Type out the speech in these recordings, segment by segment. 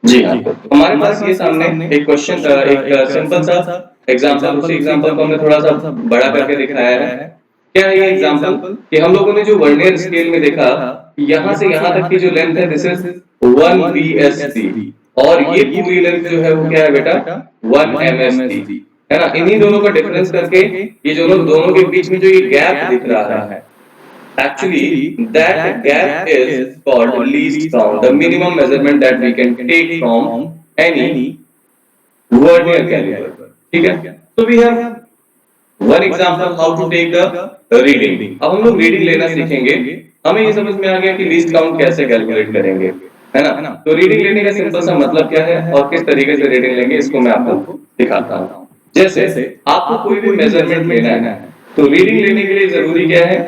जी हाँ, तो हमारे पास ये सामने एक क्वेश्चन एक सिंपल सा एग्जांपल, उसी एग्जांपल को हमने थोड़ा-सा बड़ा करके दिखाया है। क्या है ये एग्जांपल कि हम लोगों ने जो वर्नियर स्केल में देखा, यहाँ से यहाँ तक की जो लेंथ है दिस इज 1 VSD और ये पूरी लेंथ जो है वो क्या है बेटा 1 MSD, है ना? इन्हीं दोनों का डिफरेंस करके ये जो दोनों के बीच में जो ये गैप दिख रहा है, actually, that gap is called least count, the minimum measurement that we can take from any vernier caliper. ठीक है? So we have one example how to take the reading. अब हम लोग रीडिंग लेना सीखेंगे. हमें ये समझ में आ गया कि लीस्ट काउंट कैसे कैलकुलेट करेंगे, है ना? तो रीडिंग लेने का सिंपल सा मतलब क्या है और किस तरीके से रीडिंग लेंगे इसको मैं आपको दिखाता हूँ. जैसे आपको कोई भी मेजरमेंट लेना है, तो रीडिंग लेने के लिए जरूरी क्या है?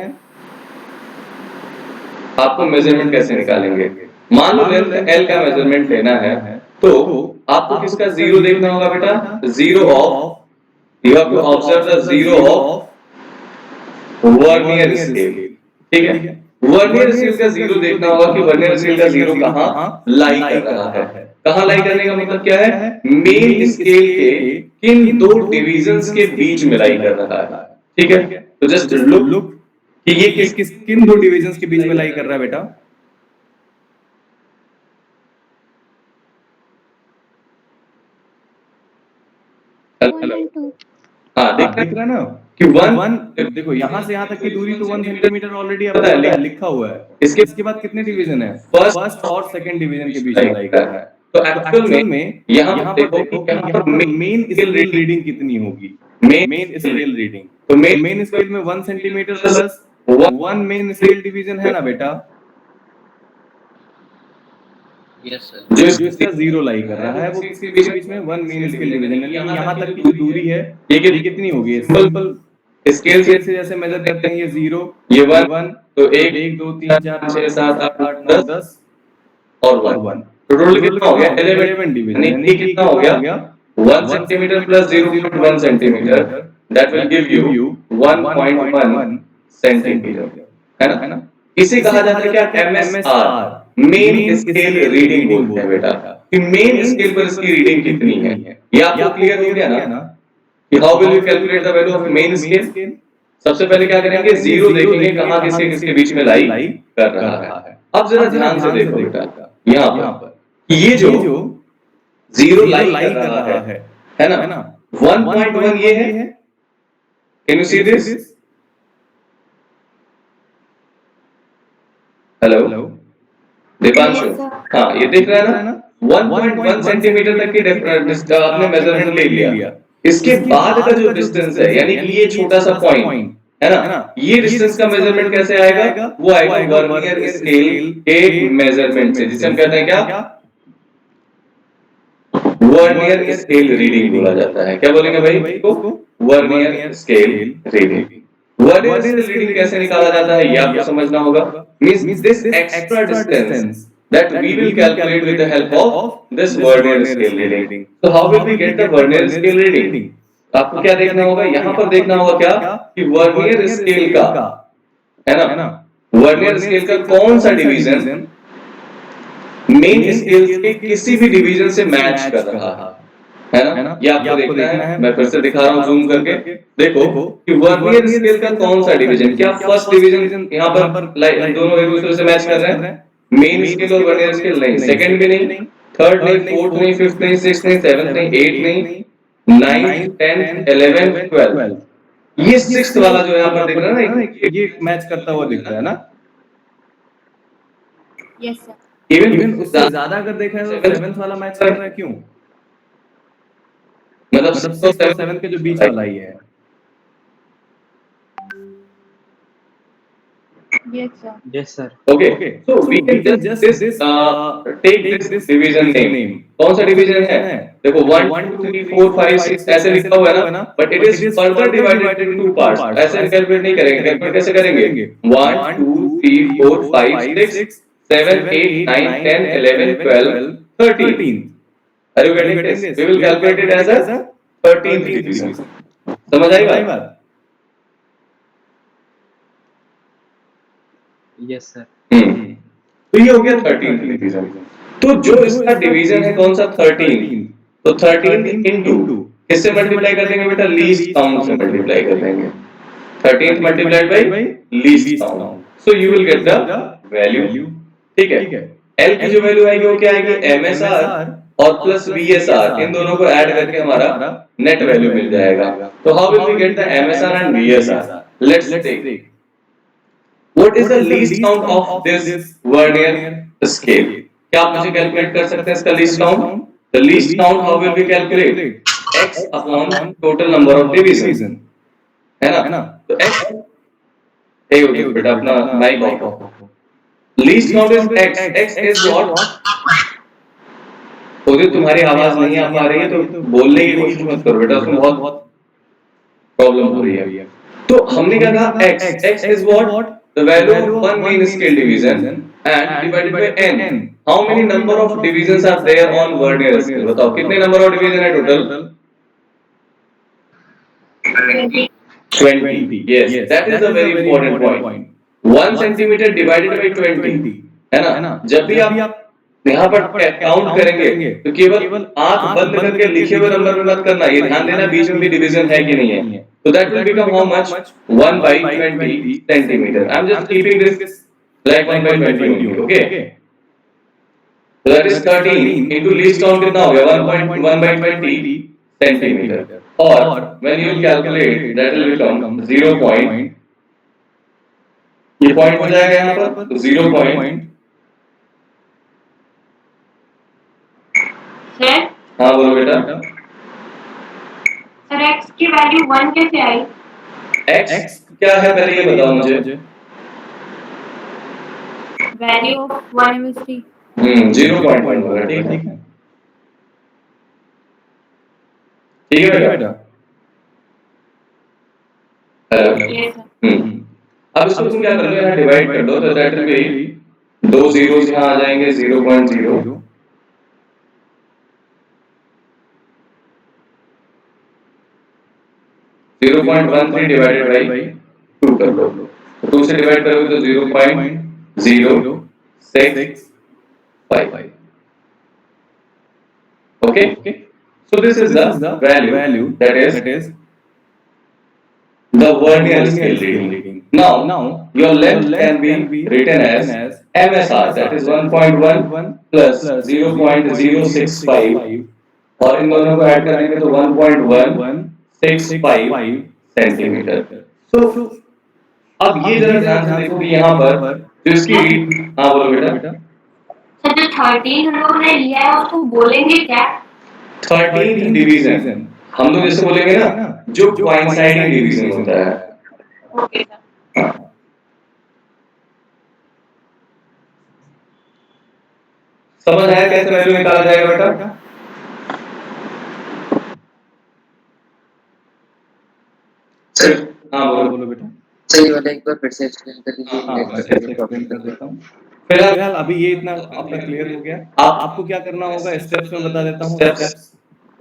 आपको मेजरमेंट कैसे निकालेंगे? मान लो लेंथ L का मेजरमेंट लेना है, तो आपको किसका जीरो देखना होगा बेटा? Zero of you have to observe the zero of vernier scale. ठीक है? वर्नियर स्केल का जीरो देखना होगा कि वर्नियर स्केल का जीरो कहां लाई कर रहा है. कहां लाई करने का मतलब क्या है? मेन स्केल के किन दो डिविजन्स के बीच में लाई कर रहा है. ठीक है? तो जस्ट लुक कि ये किन दो डिविजन्स के बीच में लाई कर रहा है बेटा? हेलो, हाँ देख रहा है ना कि वन देखो यहाँ से यहाँ तक की दूरी तो 1 सेंटीमीटर ऑलरेडी पता है लिखा हुआ है. इसके बाद कितने डिवीजन है? फर्स्ट और सेकंड डिवीजन के बीच में लाई कर रहा है. तो एक्चुअल में यहाँ पर देखो कि यहाँ पर मेन स्केल रीडिंग कितनी होगी? मेन स्केल रीडिंग, तो मेन स्केल में 1 centimetre plus 1 main scale division है ना बेटा. Yes sir. जो इसका जीरो लाई कर रहा है वो किसके बीच में 1 मेन स्केल डिवीजन है. यहाँ तक की जो दूरी है ये कितनी होगी? सिंपल स्केल से जैसे मेजर करते हैं ये 0, ये 1, तो 1 2 3 4 6 7 8 9 10 और 1. तो टोटल कितना हो गया? 11 डिवीजन. यानी कि कितना हो गया? 1 centimetre plus 0.1 centimetre, that will give you 1.1 centimetre, है ना? इसे कहा जाता है क्या? MSR, मेन स्केल रीडिंग बोलते हैं बेटा. कि मेन स्केल पर इसकी रीडिंग कितनी है. ये आपको क्लियर हो गया ना कि how will you calculate the value of main scale? सबसे पहले क्या करेंगे? जीरो देखेंगे कहां किसके किसके बीच में लाई कर रहा है. अब जरा ध्यान से देखो बेटा, यहाँ पर ये जो जीरो लाई कर रहा है ना? 1.1 ये है. Can you see this? Hello Deepanshu, हाँ ये देख रहा है ना 1.1 सेंटीमीटर तक की आपने मेजरमेंट ले लिया. इसके बाद का जो डिस्टेंस है यानी कि ये छोटा सा पॉइंट है ना, ये डिस्टेंस का मेजरमेंट कैसे आएगा? वो आएगा वर्नियर स्केल के मेजरमेंट से, जिसे हम कहते हैं क्या? वर्नियर स्केल रीडिंग बोला जाता है. क्या बोलेंगे भाई इसको? Vernier scale reading. Vernier scale reading कैसे निकाला जाता है ये आपको समझना होगा. Means this extra distance that we will calculate with the help of this vernier scale reading. So how will we get the vernier scale reading? आपको क्या देखना होगा? यहाँ पर देखना होगा क्या कि वर्नियर स्केल का, है ना, वर्नियर स्केल का कौन सा डिवीजन मेन स्केल के किसी भी डिवीजन से मैच कर रहा है ना. ये आपको देखना है. मैं फिर से दिखा रहा हूँ जूम करके. देखो कि वर्नियर स्केल का कौन सा डिवीजन, क्या फर्स्ट डिवीजन यहाँ पर दोनों एक दूसरे से मैच कर रहे हैं? मेन स्केल और वर्नियर स्केल नहीं. सेकंड भी नहीं, थर्ड नहीं, फोर्थ नहीं, फिफ्थ नहीं, सिक्स्थ नहीं, सेवंथ नहीं, एट नहीं, नाइन्थ, 10th, 11th, 12th. ये सिक्स्थ वाला जो यहाँ पर दिख रहा है ना, ये मैच करता हुआ दिख रहा है ना. Yes sir. इवन उससे ज्यादा अगर देखा है तो सेवंथ वाला मैच कर रहा है. क्यों? मतलब 6 और 7 के जो बीच वाला ही है. Yes sir. Yes sir. Okay, so we can just take this division name. कौन सा डिवीजन है? देखो 1 2 3 4 5 6 ऐसे लिखा हुआ है ना, but it is further divided into two parts. ऐसे कैलकुलेट नहीं करेंगे. कैलकुलेट कैसे करेंगे? 1 2 3 4 5 6 7 8 9 10 11 12 13. Are you getting this? We will calculate it as a 13th division. समझ आई बात? Yes sir. तो ये हो गया 13th डिवीजन. तो जो इसका डिवीजन है कौन सा 13, तो 13 इनटू किससे मल्टीप्लाई कर देंगे बेटा, लीस्ट काउंट से मल्टीप्लाई कर देंगे, 13 multiplied by least count, so you will get the value. ठीक है, एल की जो वैल्यू आएगी वो क्या आएगी, एमएसआर और प्लस वीएसआर, इन दोनों को ऐड करके हमारा नेट वैल्यू मिल जाएगा। तो how will we get the MSR and VSR, let's take what is the least count of this vernier scale. क्या आप मुझे कैलकुलेट कर सकते हैं इसका least count? The least count how will we calculate, x upon total number of division, है ना? तो x ए हो गया बेटा, अपना mic off, least count is x, x is what, तुम्हारी आवाज नहीं आ पा रही है तो बोलने की कोशिश मत करो बेटा, उसमें बहुत प्रॉब्लम हो रही है। तो हमने क्या कहा, x is what, the value of one mean scale division and divided by n, how many number of divisions are there on vernier scale, बताओ कितने नंबर ऑफ डिवीजन है total? 20, yes, that is a very important point, 1 centimeter divided by 20, है ना? जब भी आप यहाँ पर काउंट करेंगे तो केवल आंख बंद करके लिखे हुए नंबर में मत करना, ये ध्यान देना बीच में भी डिवीजन है कि नहीं है। तो that will become how much, 1 by 20 centimeter, I am just keeping this like 1 by 20 only, okay? So that is 13 into least count कितना हो गया, 1 by 20 centimeter, और when you calculate that will become 0 point, ये point हो जाएगा यहाँ पर, तो 0 point, सर हाँ बोलो बेटा। सर x की वैल्यू 1 कैसे आई? x क्या है पहले ये बताओ मुझे। वैल्यू ऑफ 1 MSD 0.1 होगा, ठीक है, ठीक है बेटा। Yes sir. अब इसको तुम क्या कर लो, यहाँ डिवाइड कर लो, तो दैट विल बी, दो जीरोस यहाँ आ जाएंगे, 0.0, 0.13 डिवाइडेड बाई 2 कर लो, तो 2 से डिवाइड करोगे तो 0.065, okay? So this is the value that is the vernier scale reading. Now your length can be written as MSR, that is 1.1 plus 0.065, और इन दोनों को ऐड करेंगे तो 1.165 सेंटीमीटर। So अब ये जरा ध्यान से देखो कि यहाँ पर जो इसकी हाँ बोलो बेटा। सर जो 13 हम लोगों ने लिया है उसको बोलेंगे क्या? 13th डिवीजन हम लोग जैसे बोलेंगे ना, जो कोइंसाइडिंग डिवीजन होता है, ओके सर। हाँ। समझ आया कैसे वैल्यू निकाला जाएगा बेटा? हाँ बोलो बेटा। सही वाला एक बार फिर से एक्सप्लेन कर दीजिए। हाँ मैं फिर से एक्सप्लेन कर देता हूँ। फिलहाल अभी ये इतना आपका क्लियर हो गया। आपको क्या करना होगा, स्टेप्स में बता देता हूँ।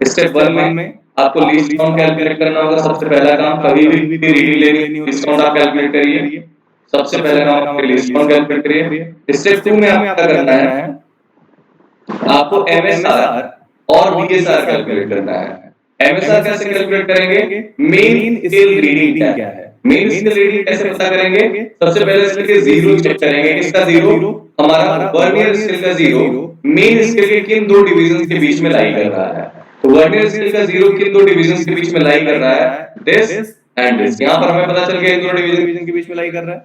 स्टेप 1 में आपको लीस्ट काउंट कैलकुलेट करना होगा। सबसे पहला काम, कभी भी रीडिंग लेनी हो, लीस्ट काउंट आप कैलकुलेट करिए। सबसे पहला काम आपके लीस्ट काउंट कैलकुलेट करिए। स्टेप 2 में आपको क्या करना है, आपको एमएसआर और वीएसआर कैलकुलेट करना है। एमएसआर कैसे कैलकुलेट करेंगे, मेन स्केल रीडिंग क्या है, मेन स्केल रीडिंग कैसे पता करेंगे। सबसे पहले इसके जीरो चेक करेंगे। किसका जीरो, हमारा वर्नियर स्केल का जीरो मेन स्केल के किन दो डिवीजन के बीच में लाई कर रहा है। तो वर्नियर स्केल का जीरो किन दो डिवीजन के बीच में लाई कर रहा है, दिस एंड दिस। यहाँ पर हमें पता चल गया इन दो डिवीजन के बीच में लाई कर रहा है।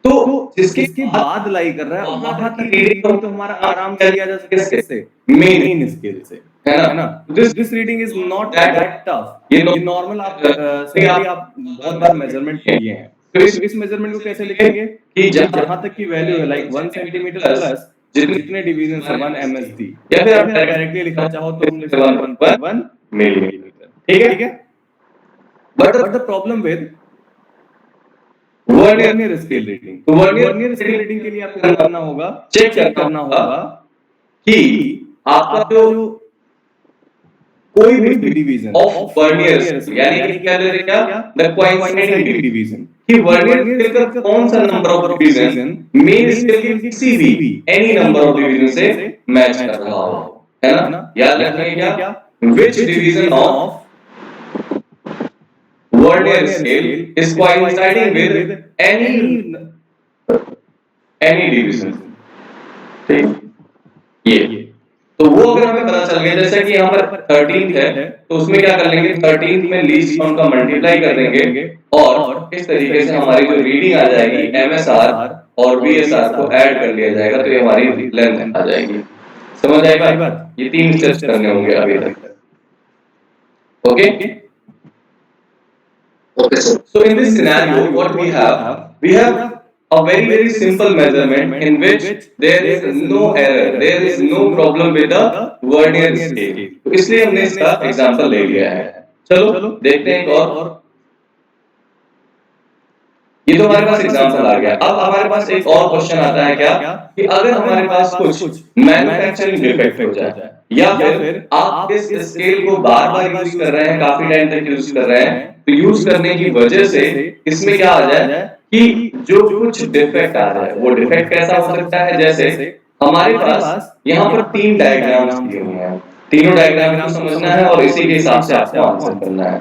तो जिसके बाद लाई कर रहा है वहां तक रीडिंग तो हमारा आराम से लिया जा सकता है। किससे, मेन स्केल से, है ना। This reading is not that tough. ये नॉर्मल आप बहुत बार मेजरमेंट किए हैं। तो इस मेजरमेंट को कैसे लिखेंगे कि जहां तक की वैल्यू है लाइक 1 सेंटीमीटर प्लस जितने डिवीजन है 1 MSD, या फिर आप डायरेक्टली लिखना चाहो तो हम लिख सकते हैं 1.1 मिलीमीटर। ठीक है। But the problem with vernier scale reading, तो वर्नियर स्केल रीडिंग के लिए आपको क्या करना होगा, चेक करना होगा कि आपका जो कोई भी डिवीजन ऑफ वर्नियर, यानी कि क्या ले क्या, द कोइंसाइडिंग डिवीजन, कि वर्नियर स्केल का कौन सा number of division main scale के किसी भी एनी नंबर ऑफ डिवीजन से मैच कर रहा हो, है ना? याद रखिए क्या, which division of vernier scale is coinciding with any division, ठीक? ये तो वो अगर हमें पता चल गया, जैसे कि यहाँ पर 13th है तो उसमें क्या कर लेंगे, 13th में लीस्ट काउंट का मल्टीप्लाई कर देंगे और इस तरीके से हमारी जो रीडिंग आ जाएगी एमएसआर और बीएसआर को ऐड कर लिया जाएगा, तो ये हमारी लेंथ आ जाएगी। समझ आई बात? ये 3 स्टेप्स करने होंगे अभी तक। Okay, so in this scenario what we have a very simple measurement in which there is no error, there is no problem with the vernier scale, तो इसलिए हमने इसका एग्जांपल ले लिया है। चलो देखते हैं एक और। ये तो हमारे पास एग्जांपल आ गया। अब हमारे पास एक और क्वेश्चन आता है क्या, कि अगर हमारे पास कुछ मैन्युफैक्चरिंग डिफेक्ट हो जाए या फिर आप इस स्केल को बार-बार यूज कर रहे हैं, काफी टाइम तक यूज कर रहे हैं, तो यूज करने की वजह से इसमें क्या आ जाए कि जो कुछ डिफेक्ट आ रहा है वो डिफेक्ट कैसा हो सकता है, जैसे हमारे पास यहाँ पर 3 डायग्राम्स दिए हुए हैं, तीनों डायग्राम को समझना है और इसी के हिसाब से आपको आंसर करना है।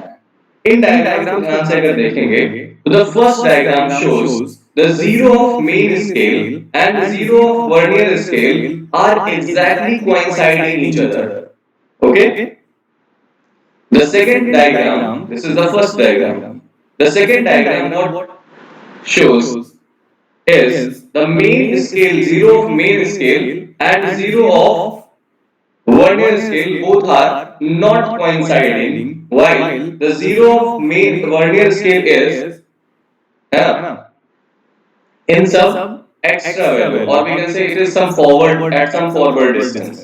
इन डायग्राम को ध्यान से अगर देखेंगे तो the first diagram shows the zero of main scale and zero of vernier scale are exactly coinciding each other. Okay? The second diagram, this is the first diagram. The second diagram what shows is the main scale, zero of main scale and zero of vernier scale both are not coinciding, while the zero of main vernier scale is in some extra value, or we can say it is some forward at some forward distance,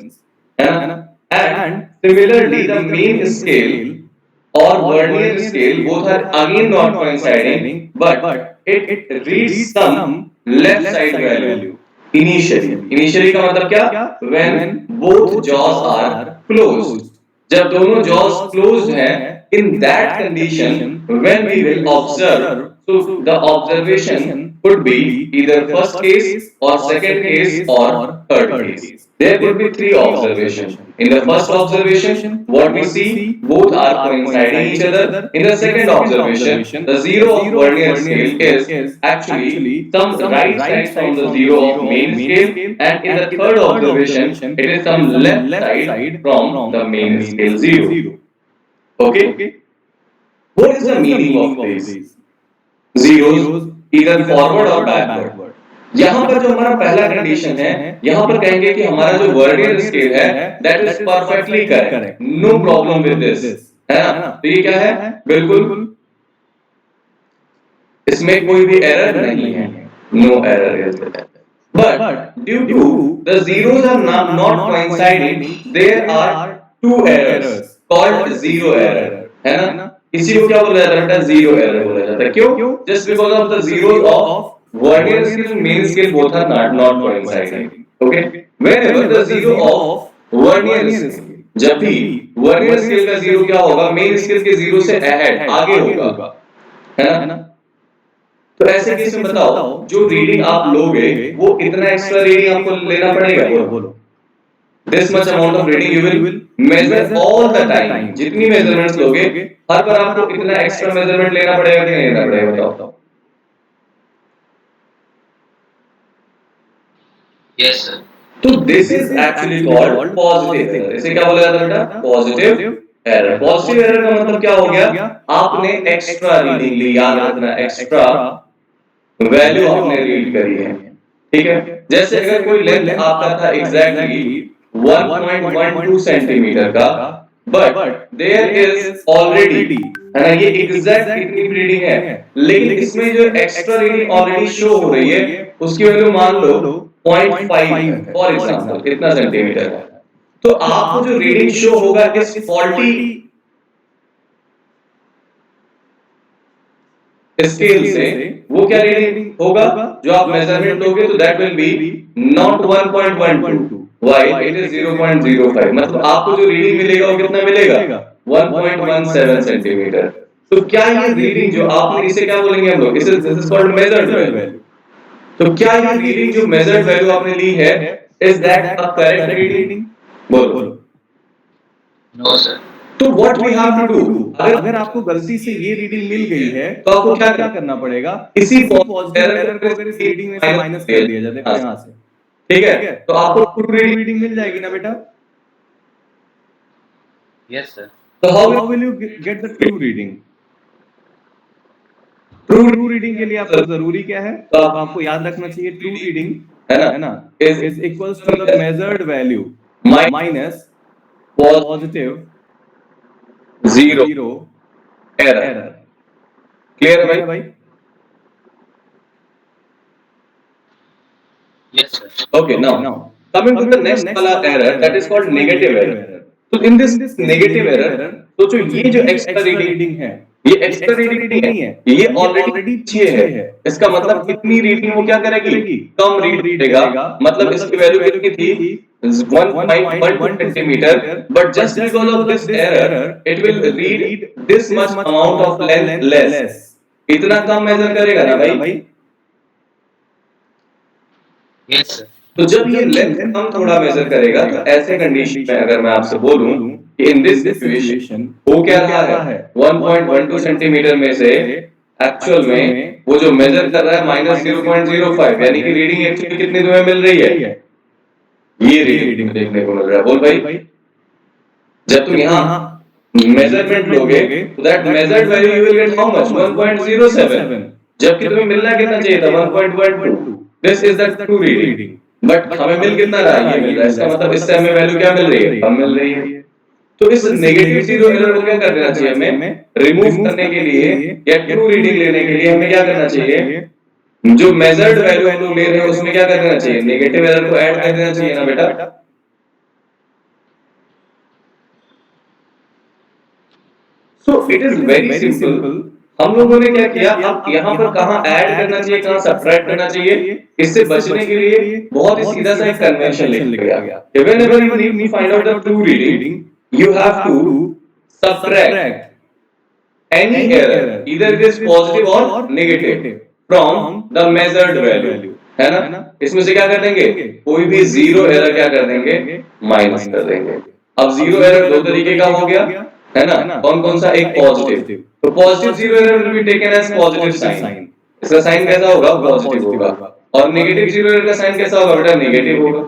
and similarly the main scale or vernier scale both are again not coinciding, but it reads some left side value initially का मतलब क्या, when both jaws are closed, जब दोनों jaws closed हैं, in that condition when we will observe, so the observation could be either first case or second case or third case. There could be 3 observations. In the first observation, what we see, both are coinciding each other. In the second observation, the zero of vernier scale is actually some right side from the zero of main scale, and in the third observation, it is some left side from the main scale zero. Okay? What is the meaning of these zeros? Either forward or backward. यहाँ पर जो हमारा पहला condition है, यहाँ पर कहेंगे कि हमारा जो वर्नियर स्केल है that is perfectly correct, no problem with this, है ना? तो ये क्या है, बिल्कुल इसमें कोई भी एरर नहीं है, no error is there. But due to the zeros are not coinciding, there are 2 errors called zero error, है ना? इसी को क्या बोला जाता है, जीरो एरर बोला जाता है। क्यों? Just because of the zeros of vernier scale and main scale both are not coinciding. Okay? Whenever the zero of vernier scale, जब भी vernier scale का जीरो क्या होगा, main scale के जीरो से ahead आगे होगा, है ना? तो ऐसे केस में बताओ, जो रीडिंग आप लोगे वो इतना एक्स्ट्रा रीडिंग आपको लेना पड़ेगा, बोलो। This much amount of reading you will measure all the time. जितनी measurements लोगे, हर बार आपको इतना extra measurement लेना पड़ेगा कि नहीं लेना पड़ेगा, बताओ। Yes sir. तो this is actually called positive error. इसे क्या बोला जाता है बेटा? Positive error. Positive error का मतलब क्या हो गया? आपने extra reading ली, याद रखना, extra value आपने read करी है, ठीक है? जैसे अगर कोई लेंथ आपका था exactly 1.12 सेंटीमीटर का, but there is already, है ना, ये एग्जैक्ट कितनी रीडिंग है, लेकिन इसमें जो एक्स्ट्रा रीडिंग ऑलरेडी शो हो रही है उसकी वैल्यू मान लो 0.5 है, फॉर एग्जांपल इतना सेंटीमीटर है, तो आपको जो रीडिंग शो होगा इस फॉल्टी स्केल से, वो क्या रीडिंग होगा, जो आप मेजरमेंट लोगे तो that will B not 1.12, why it is 0.05, मतलब आपको जो रीडिंग मिलेगा वो कितना मिलेगा, 1.17 सेंटीमीटर। तो क्या ये रीडिंग जो आपने इसे क्या बोलेंगे हम लोग, इसे this is called measured value. तो क्या ये रीडिंग जो मेजर्ड वैल्यू आपने ली है, is that a correct reading? बोलो। No sir. तो what we have to do, अगर आपको गलती से ये रीडिंग मिल गई है तो आपको क्या क्या करना पड़ेगा, इसी पॉजिटिव एरर को अगर इस रीडिंग में से माइनस कर दिया जाए, देखो यहाँ से, ठीक है, तो आपको ट्रू ट्रू रीडिंग। रीडिंग मिल जाएगी ना बेटा। Yes sir. तो how will you get the true reading? True reading के लिए आपको जरूरी क्या है, तो आपको याद रखना चाहिए ट्रू रीडिंग है ना is equals to the measured value minus positive zero zero error. Error. Clear है है भाई? भाई? Yes sir. Okay, now coming to the next वाला error, that is called negative error. तो in this negative error, तो जो ये जो extra reading है, ये एक्स्ट्रा रीडिंग नहीं है, ये ऑलरेडी पीछे है। इसका मतलब कितनी रीडिंग वो क्या करेगी, कम रीड करेगा। मतलब इसकी वैल्यू कितनी थी, 1.12 centimetre, but just because of this error it will read this much amount of length less. इतना कम मेजर करेगा ना भाई। Yes sir. तो जब ये लेंथ कम थोड़ा मेजर करेगा, तो ऐसे कंडीशन में अगर मैं आपसे बोलूं कि इन दिस सिचुएशन वो क्या रहा है, 1.12 सेंटीमीटर में से एक्चुअल में वो जो मेजर कर रहा है -0.05, यानी कि रीडिंग एक्चुअली कितनी तुम्हें मिल रही है, ये रीडिंग देखने को मिल रहा है। बोल भाई, जब तुम यहाँ मेजरमेंट लोगे तो that measured value you will get how much, 1.07, जबकि तुम्हें मिलना कितना चाहिए था, 1.12। This is the true reading, but हमें मिल कितना रहा है, ये मिल रहा है। इसका मतलब इससे हमें वैल्यू क्या मिल रही है, कम मिल रही है। तो इस नेगेटिव जीरो एरर को क्या कर देना चाहिए, हमें रिमूव करने के लिए या ट्रू रीडिंग लेने के लिए हमें क्या करना चाहिए, जो मेजर्ड वैल्यू हम लोग ले रहे हैं उसमें क्या कर देना चाहिए, नेगेटिव एरर को ऐड कर देना चाहिए ना बेटा। So it is very simple. हम लोगों ने क्या किया, अब यहाँ पर कहाँ ऐड करना चाहिए, कहाँ सब्ट्रैक्ट करना चाहिए, इससे बचने के लिए बहुत ही सीधा सा एक कन्वेंशन लिख गया। Whenever you need to find out the true reading, you have to subtract any error, either it is positive or negative, from the measured value, है ना। इसमें से क्या कर देंगे, कोई भी जीरो एरर क्या कर देंगे, माइनस कर देंगे। अब जीरो एरर दो तरीके का हो गया, है ना। कौन कौन सा, एक पॉजिटिव, तो positive zero error will be taken as positive sign. इसका साइन कैसा होगा, पॉजिटिव होगा। और नेगेटिव जीरो एरर का साइन कैसा होगा बेटा, नेगेटिव होगा।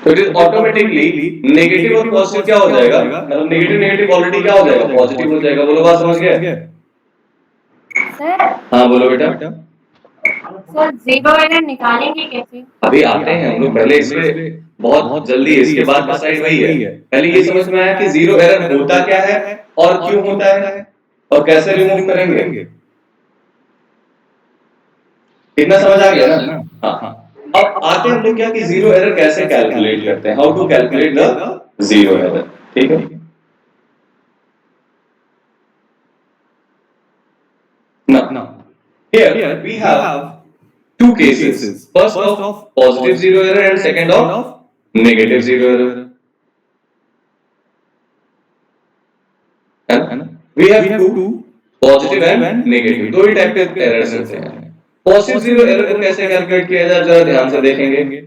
तो इट इज ऑटोमेटिकली नेगेटिव और पॉजिटिव क्या हो जाएगा, मतलब नेगेटिव नेगेटिव ऑलरेडी क्या हो जाएगा, पॉजिटिव हो जाएगा। बोलो, बात समझ गए? सर हाँ बोलो बेटा। सर जीरो एरर निकालेंगे कैसे? अभी आते हैं हम लोग, पहले इसमें बहुत जल्दी इसके बाद का स्लाइड वही है। पहले ये समझ में आया कि जीरो एरर होता क्या है और क्यों होता है और कैसे रिमूव करेंगे, इतना समझ आ गया ना। हाँ, अब आते हैं हम लोग क्या कि जीरो एरर कैसे कैलकुलेट करते हैं, how to calculate the zero error. ठीक है, now here we have two cases, first of positive zero error and second of negative zero error, है ना। we have two positive and negative, दो ही type के errors होते हैं। Positive zero error को कैसे कैलकुलेट किया जाए, जरा ध्यान से देखेंगे।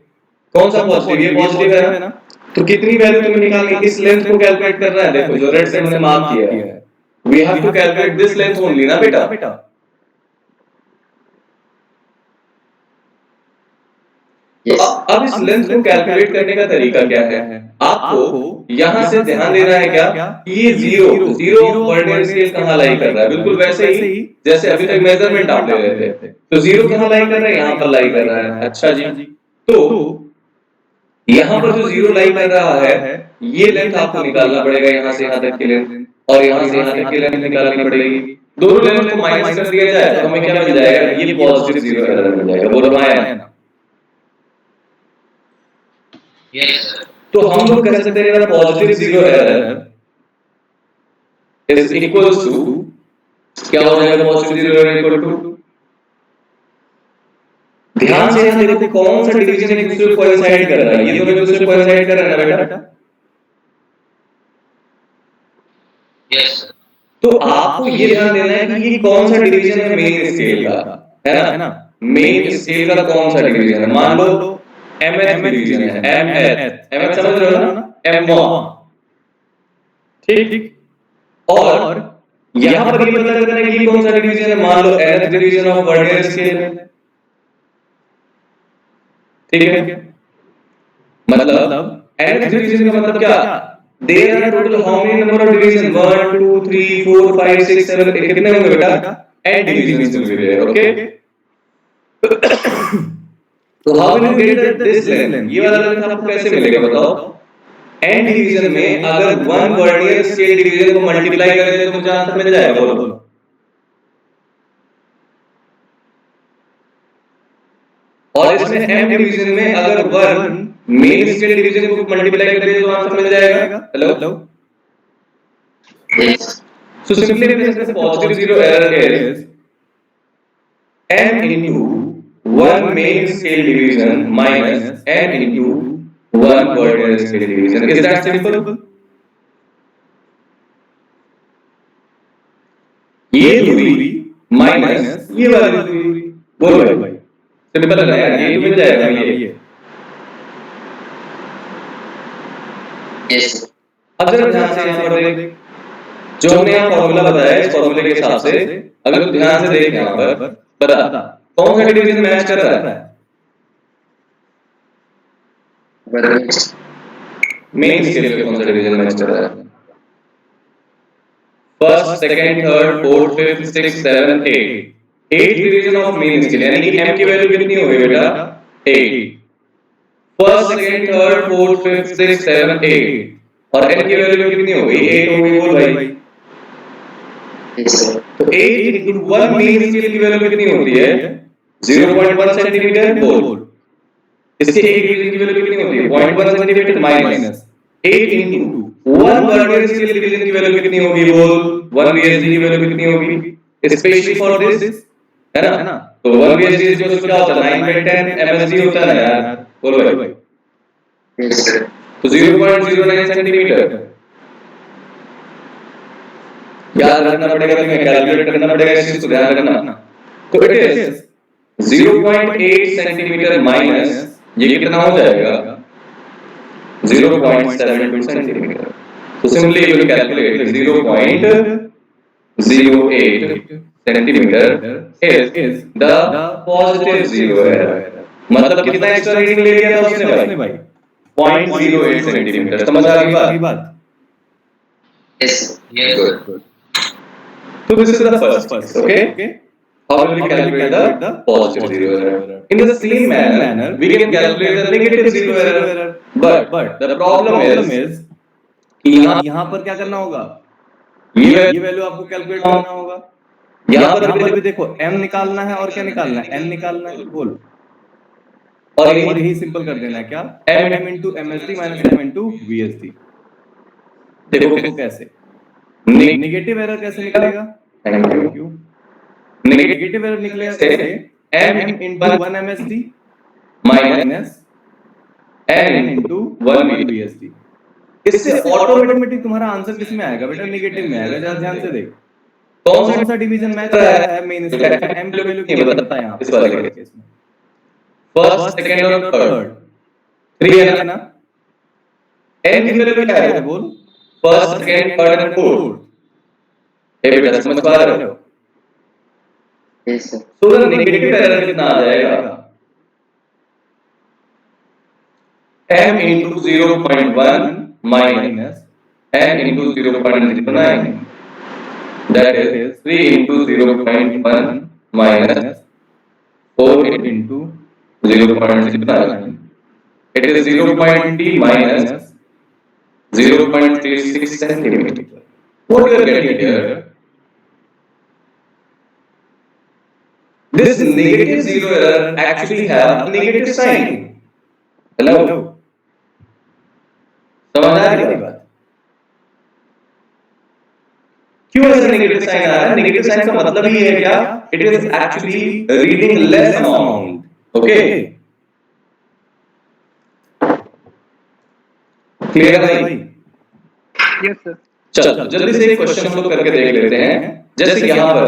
कौन सा पॉजिटिव, ये पॉजिटिव है ना, तो कितनी वैल्यू तुम्हें निकालनी, इस लेंथ को कैलकुलेट करना है। देखो जो रेड से मैंने मार्क किया है, we have to calculate this length only ना बेटा। यस। अब इस लेंथ को कैलकुलेट करने का तरीका क्या है, आपको यहाँ से ध्यान देना है क्या कि ये जीरो वर्नियर स्केल कहाँ लाई कर रहा है, बिल्कुल वैसे ही जैसे अभी तक मेजरमेंट आप ले रहे थे। तो जीरो कहाँ लाई कर रहा है, यहाँ पर लाई कर रहा है। अच्छा जी, तो यहाँ पर जो जीरो लाई कर रहा है, ये लेंथ आपको निकालना पड़ेगा, यहाँ से यहाँ तक की लेंथ और यहाँ से यहाँ तक की लेंथ निकालनी पड़ेगी। दोनों लेंथ को माइनस कर दिया जाए तो हमें क्या मिल जाएगा, ये पॉजिटिव जीरो एरर मिल जाएगा। बोलो हाँ या ना। तो हम लोग कह सकते हैं positive zero error is equals to, क्या हो जाएगा positive zero error equal to, ध्यान से यहाँ देखो कौन सा डिवीजन एक दूसरे को कोइंसाइड कर रहा है, ये दोनों एक दूसरे को कोइंसाइड कर रहा है ना बेटा। यस। तो आपको ये ध्यान देना है कि ये कौन सा डिवीजन है मेन स्केल का, है ना? मेन स्केल का कौन सा डिवीजन है? मान लो mth डिवीजन है, mth समझ रहे हो ना? m1, ठीक। और यहाँ पर ये पता करना है कि ये कौन सा डिवीजन है। मान लो nth division of vernier scale है, ठीक है? मतलब nth डिवीजन का मतलब क्या? There are total how many number of division? 1 2 3 4 5 6 7 कितने होंगे बेटा? n divisions will be there, okay? तो how will you get this length? ये वाला लेंथ आपको कैसे मिलेगा बताओ? n डिवीजन में अगर वन वर्नियर स्केल डिवीजन को मल्टीप्लाई करें तो मुझे आंसर मिल जाएगा, बोलो। और इसमें m डिवीजन में अगर वन मेन स्केल डिवीजन को मल्टीप्लाई कर दे तो आंसर मिल जाएगा। Hello? Yes. So simply represent positive zero error is n into one main scale division minus n into one vernier scale division. Is that simple? ये दूरी minus ये वाली दूरी, बोलो भाई। सिंपल है ना यार, ये तो मिल जाएगा ये। Yes. अब जरा ध्यान से यहाँ पर देख, जो हमने यहाँ फॉर्मूला बताया इस फॉर्मूले के हिसाब से अगर तू ध्यान से देख यहाँ पर बता कौन सा डिवीजन मैच कर रहा है? मेन स्केल पे कौन सा डिवीजन मैच कर रहा है? First, second, third, fourth, fifth, sixth, seventh, eight. 8 division of main scale, यानी कि m की वैल्यू कितनी हो गई बेटा? 8। First, second, third, fourth, fifth, sixth, seventh, 8 और n की वैल्यू कितनी हो गई? 8 हो गई, बोल भाई। तो 8 into 1 मेन स्केल की वैल्यू कितनी होती है? 0.1 सेंटीमीटर, बोल। इसके एक डिवीजन की वैल्यू कितनी होती है? 0.1 centimetre minus 8 into 1 vernier scale division की वैल्यू कितनी होगी, बोल। 1 VSD की वैल्यू कितनी होगी? स्पेशली फॉर दिस, है ना? तो 1 VSD जो क्या होता है? 9/10 MSD होता है ना यार, बोल भाई। तो 0.09 सेंटीमीटर याद रखना पड़ेगा, तुम्हें कैलकुलेट करना पड़ेगा, इस चीज को ध्यान रखना। तो इट इज 0.8 सेंटीमीटर माइनस ये कितना हो जाएगा? 0.72 सेंटीमीटर। तो simply you will calculate 0.08 centimetre is the positive zero error. मतलब कितना एक्स्ट्रा रीडिंग ले लिया था उसने भाई? 0.08 सेंटीमीटर। समझ आ गई बात? Yes. Yes. Good. So this is the first case, okay? How will we calculate the positive zero error? In the same manner, we can calculate the negative zero error. But the problem is कि यहाँ पर क्या करना होगा? ये value आपको calculate करना होगा। यहाँ पर भी देखो m निकालना है और क्या निकालना है? n निकालना है, बोल। और यही सिंपल कर देना है, क्या? m into MSD minus m into VSD। देखो कैसे नेगेटिव एरर कैसे निकलेगा? Thank you. नेगेटिव एरर निकलेगा कैसे? m into 1 MSD minus n into 1 VSD। इससे ऑटोमेटिक तुम्हारा आंसर किस में आएगा बेटा? नेगेटिव में आएगा। जरा ध्यान से देख कौन सा डिवीजन मैच कर रहा है मेन स्केल का? m की वैल्यू कितनी बता यहां इस वाले केस में? फर्स्ट, सेकंड और थर्ड 3 है ना? n की वैल्यू क्या है, बोल? First, second, third and fourth. ए बेटा समझ पा रहे हो? Yes, sir. तो द नेगेटिव एरर कितना आ जाएगा? m into 0.1 minus n into 0.09, that is 3 into 0.1 minus 4 into 0.09. It is 0.3 minus 0.36 centimeter. What you are getting here? This negative zero error actually have a negative sign. Hello? समझ आ रही है बात? क्यों ऐसा नेगेटिव साइन आ रहा है? Negative sign का मतलब ही है क्या? It is actually reading less amount, okay? Clear है भाई? Yes, sir. चल जल्दी से एक क्वेश्चन हम लोग करके देख लेते हैं। जैसे यहाँ पर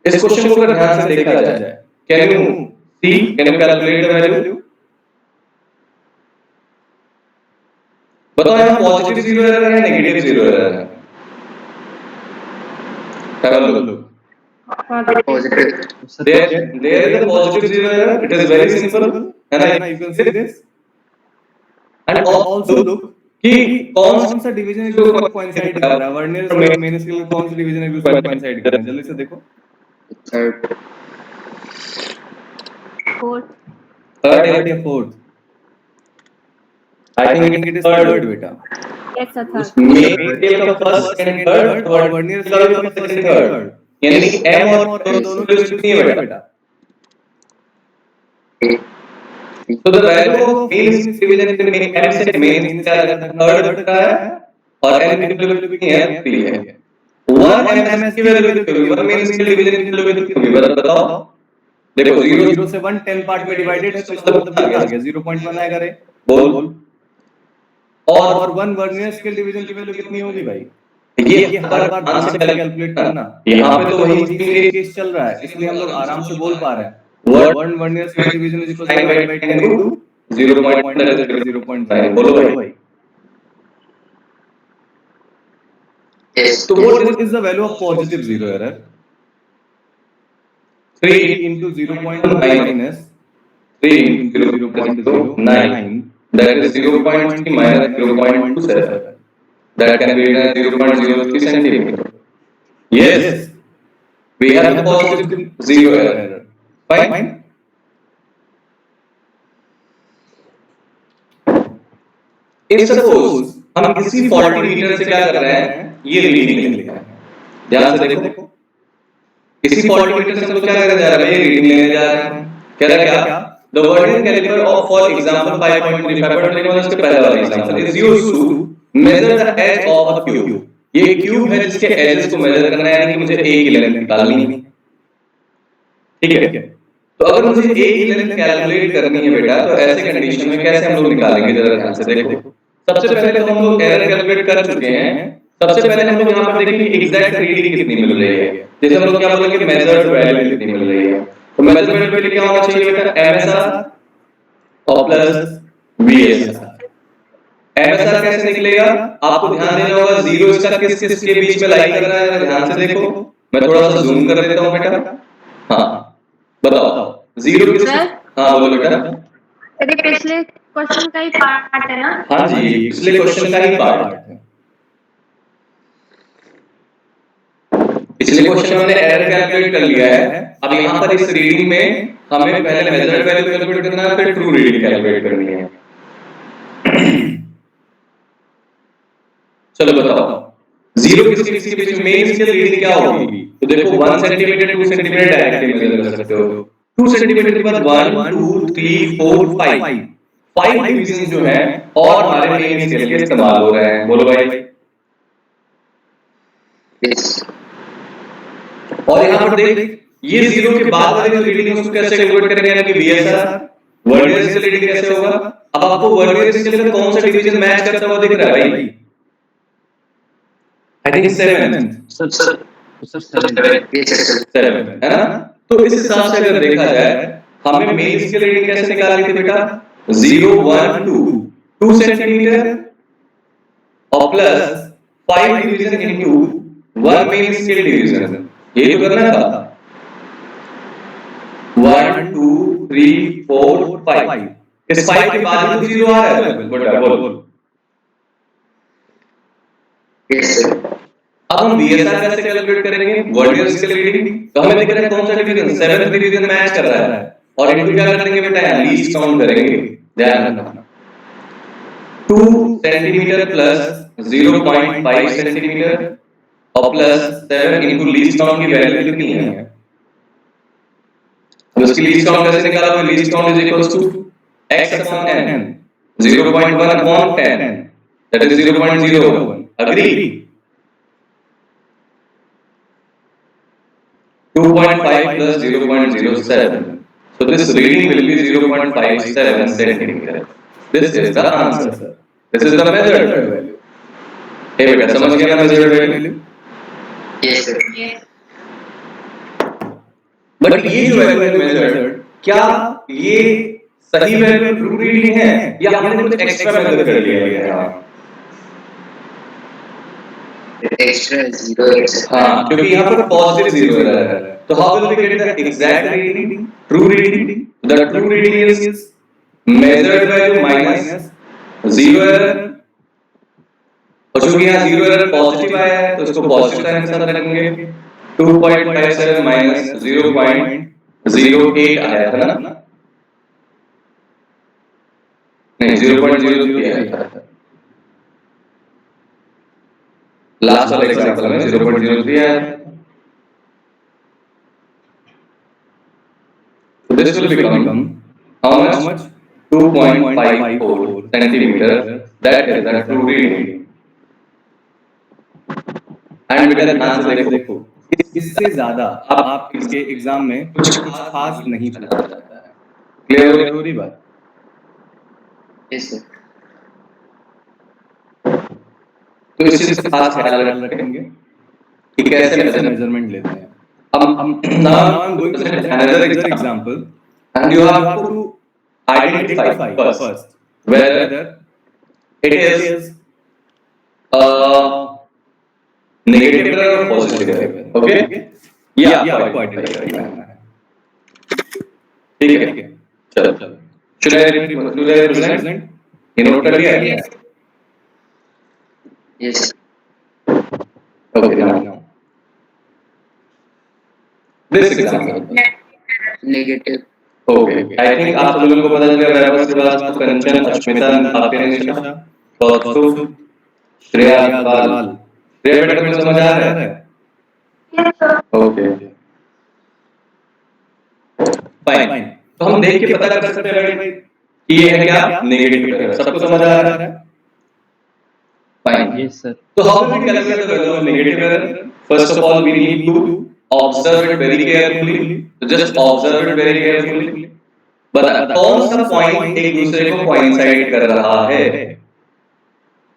इस क्वेश्चन को अगर ध्यान से देखा जाए, can you calculate the value? बताओ यहाँ पॉजिटिव जीरो एरर है, नेगेटिव जीरो एरर है? Positive. There is a positive zero error. It is very simple, है ना? you can see this And also look कि कौन सा डिवीजन एक दूसरे को कोइंसाइड कर रहा है, वर्नियर स्केल और मेन स्केल कौन सा डिवीजन एक दूसरे को कोइंसाइड कर रहे हैं, जल्दी से देखो। Third. फोर्थ थर्ड या fourth? I think it is third बेटा। Yes sir third main scale का फर्स्ट एंड थर्ड और वर्नियर स्केल का फर्स्ट एंड थर्ड, यानी कि m और n दोनों की वैल्यू कितनी है बेटा? तो the value of main division in m से मेन क्या थर्ड का है और n की वैल्यू कितनी है? 3 है। 1 ms की वैल्यू कितनी होगी? 1 मेन स्केल डिवीजन की वैल्यू कितनी होगी बताओ? देखो 0 से 1 10 पार्ट में डिवाइडेड है तो इसका मतलब क्या आ गया, 0.1 आएगा रे। बोल। और 1 वर्नियर स्केल डिवीजन की वैल्यू कितनी होगी भाई? ये हर बार ध्यान से कैलकुलेट करना। यहाँ पे तो वही केस चल रहा है, इसलिए हम लोग आराम से बोल पा रहे हैं। 1 vernier scale division is equal to 9/10 into 0.9। बोलो भाई। Yes. तो what is the value of positive zero error? 3 into 0.9 minus 3 into 0.09, that is 0.3 minus 0.27. That can be written as 0.03 centimeter. Yes, we have a positive zero error. Fine. If suppose हम किसी faulty metre से क्या कर रहे हैं, ये reading ले रहे हैं। ध्यान से देखो, किसी फॉल्टी मीटर से हम लोग क्या करने जा रहे हैं? ये रीडिंग लेने जा रहे हैं। कह रहा है क्या? The vernier caliper of, for example, 5.35, but लेकिन उसके पहले वाला example is used to measure the edge of a cube. ये क्यूब है जिसके एजेस को मेजर करना है, यानी कि मुझे a की लेंथ निकालनी है। ठीक है? तो अगर मुझे a की लेंथ कैलकुलेट करनी है बेटा, तो ऐसे कंडीशन में कैसे हम लोग निकालेंगे? जरा ध्यान से देखो। सबसे पहले तो हम लोग एरर कैलकुलेट कर चुके हैं। सबसे पहले हम लोग यहाँ पर देखेंगे एग्जैक्ट रीडिंग कितनी मिल रही है। जैसे हम लोग क्या बोलेंगे, मेजर्ड वैल्यू कितनी मिल रही है। तो मेजरमेंट वैल्यू क्या होना चाहिए बेटा? MSR और प्लस VSR। MSR कैसे निकलेगा? आपको ध्यान देना होगा, जीरो इसका किस किस के बीच में लाई कर रहा है, ध्यान से देखो। मैं थोड़ा सा जूम कर देता हूं बेटा। हाँ बताओ, जीरो किस? हाँ बोलो बेटा। अरे पिछले क्वेश्चन का ही पार्ट है ना? हाँ जी, पिछले क्वेश्चन का ही पार्ट है। पिछले क्वेश्चन में हमने एरर कैलकुलेट कर लिया है। अब यहाँ पर इस रीडिंग में हमें पहले मेजर्ड वैल्यू कैलकुलेट करना है, फिर ट्रू रीडिंग कैलकुलेट करनी है। चलो बताओ, जीरो किसके बीच में मेन स्केल रीडिंग क्या होगी? तो देखो 1 सेंटीमीटर 2 सेंटीमीटर डायरेक्टली मेजर कर सकते हो। 2 सेंटीमीटर के बाद 1 2 3 4 5 डिवीजन जो है और हमारे मेन स्केल के इस्तेमाल हो रहे हैं। बोलो भाई। Yes. और यहाँ पर देख, ये जीरो के बाद वाली जो रीडिंग है उसको कैसे कैलकुलेट करेंगे, यानी कि VSR वर्नियर स्केल रीडिंग कैसे होगा? अब आपको वर्नियर स्केल का कौन सा डिवीजन मैच करता हुआ दिख रहा है भाई? आई थिंक 7th, है ना? तो इस हिसाब से अगर देखा जाए, हमें मेन स्केल रीडिंग कैसे निकालनी थी बेटा? 0 1 2 सेंटीमीटर और plus 5 division into 1 main scale division. ये तो करना था। 1 2 3 4 5, इस 5 के बाद भी 0 आ रहा है बेटा, बोल। Yes, sir. अब हम VSR कैसे कैलकुलेट करेंगे? Vernier scale reading. तो हमें दिख रहा है कौन सा डिवीजन? 7th डिवीजन मैच कर रहा है, और इनको क्या करेंगे बेटा? लीस्ट काउंट करेंगे। ध्यान रखना, 2 सेंटीमीटर प्लस 0.5 सेंटीमीटर और प्लस 7 इनटू लीस्ट काउंट की वैल्यू कितनी है? अब इसकी लीस्ट काउंट कैसे निकालोगे? Least count is equals to x upon n, 0.1 upon 10, that is 0.01। Agree? 2.5 plus 0.07. So this reading will be 0.57 centimeter. This is the answer. This is the measured value. ए बेटा समझ गया ना measured value? Yes, sir. Yes. But ये जो value है measured, क्या ये सही वैल्यू ट्रू रीडिंग है या हमने कुछ एक्स्ट्रा मेजर कर लिया है यहाँ? Extra zero, etc. हाँ, क्योंकि यहाँ पर पॉजिटिव जीरो एरर है, तो how will we get the exact reading? True reading. The true reading is measured value minus zero error. और चूंकि यहाँ जीरो एरर पॉजिटिव आया है तो इसको पॉजिटिव साइन के साथ रखेंगे. 2.57 माइनस 0.08 आया था ना? नहीं, 0.03 आया था. लास्ट वाले एग्जांपल में 0.03 आया था. So this will become how much? 2.54 centimeter. That is the true reading. And बेटा ध्यान से देखो, इससे ज्यादा आप इसके एग्जाम में कुछ खास नहीं पूछा जाता है. क्लियर हो रही बात? Yes, sir. तो इस चीज का खास ख्याल रखेंगे कि कैसे मेजरमेंट लेते हैं. हम Now I'm going to present another example, and you have to identify first whether it is negative error or positive error. Okay? Yeah, quite right. ठीक है, चलो. Should I present? ये नोट कर लिया है? Yes. Okay, now. This example. Negative. Okay. I think आप सब लोगों को पता चल गया. वैभव श्रीवास्तव, कंचन, अश्मिता, आर्या, निशा, कौस्तुभ, श्रेया, अग्रवाल. श्रेया बेटा तुम्हें समझ आ रहा है? Yes, sir. Okay. Fine. तो हम देख के पता कर सकते हैं भाई कि ये है क्या? Negative error. सबको समझ आ रहा है? Fine. Yes, sir. So how do we calculate the value of negative error? First of all, we need to observe it very carefully. So just observe it very carefully. बता कौन सा point एक दूसरे को कोइंसाइड कर रहा है?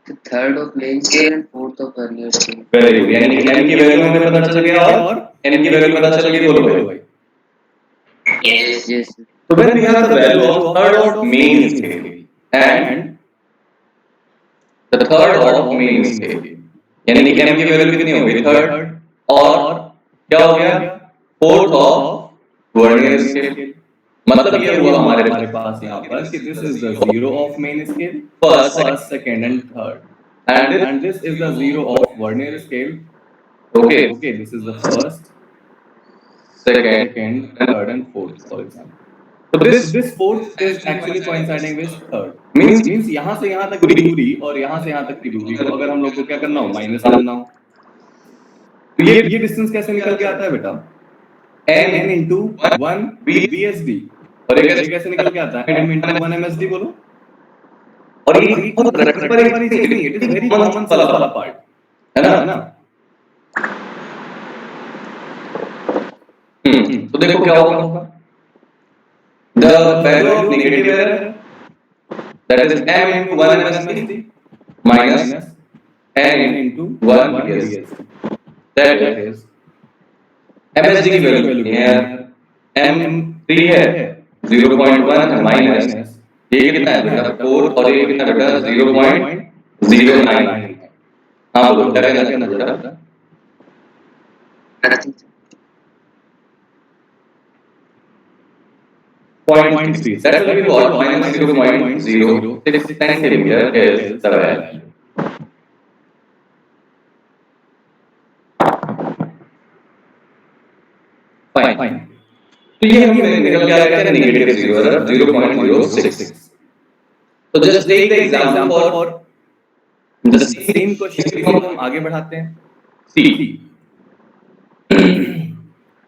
The third of main scale and fourth of vernier scale. Very good. यानी n की वैल्यू हमें पता चल गया और n की वैल्यू पता चल गई. बोलो भाई. Yes, yes, sir. So when we have the value of third of main scale and the third of main scale, यानी कि n की वैल्यू कितनी हो गई? थर्ड. और क्या हो गया? Fourth of vernier scale. मतलब ये हुआ हमारे पास यहाँ पर कि this is the zero of main scale, first, second and third, and and this is the zero of vernier scale. okay, Okay, this is the first, second, third, and fourth, for example. so This fourth is actually coinciding with third. means यहाँ से यहाँ तक की दूरी और यहाँ से यहाँ तक की दूरी को अगर हम लोग को क्या करना हो, माइनस करना हो, तो ये डिस्टेंस कैसे निकल के आता है बेटा? n into 1 BSD. और ये कैसे निकल के आता है? m into 1 MSD. बोलो. और ये बहुत रटने वाली चीज नहीं है. इट इज वेरी कॉमन वाला पार्ट है ना? तो देखो क्या होगा. The value of negative error, that is m into 1 MSD minus n into 1 BSD. That is MSD की वैल्यू कितनी है? m3 है, 0.1 माइनस ये कितना है बेटा? 4. और ये कितना बेटा? 0.09. हाँ बोलो क्या कहना बेटा? Nothing. 0.3. That will be what? Minus 0.06 centimeter is the value. Fine. तो ये हमें निकल के आया है नेगेटिव 0.06. तो just take the example for the same question को हम आगे बढ़ाते हैं. C.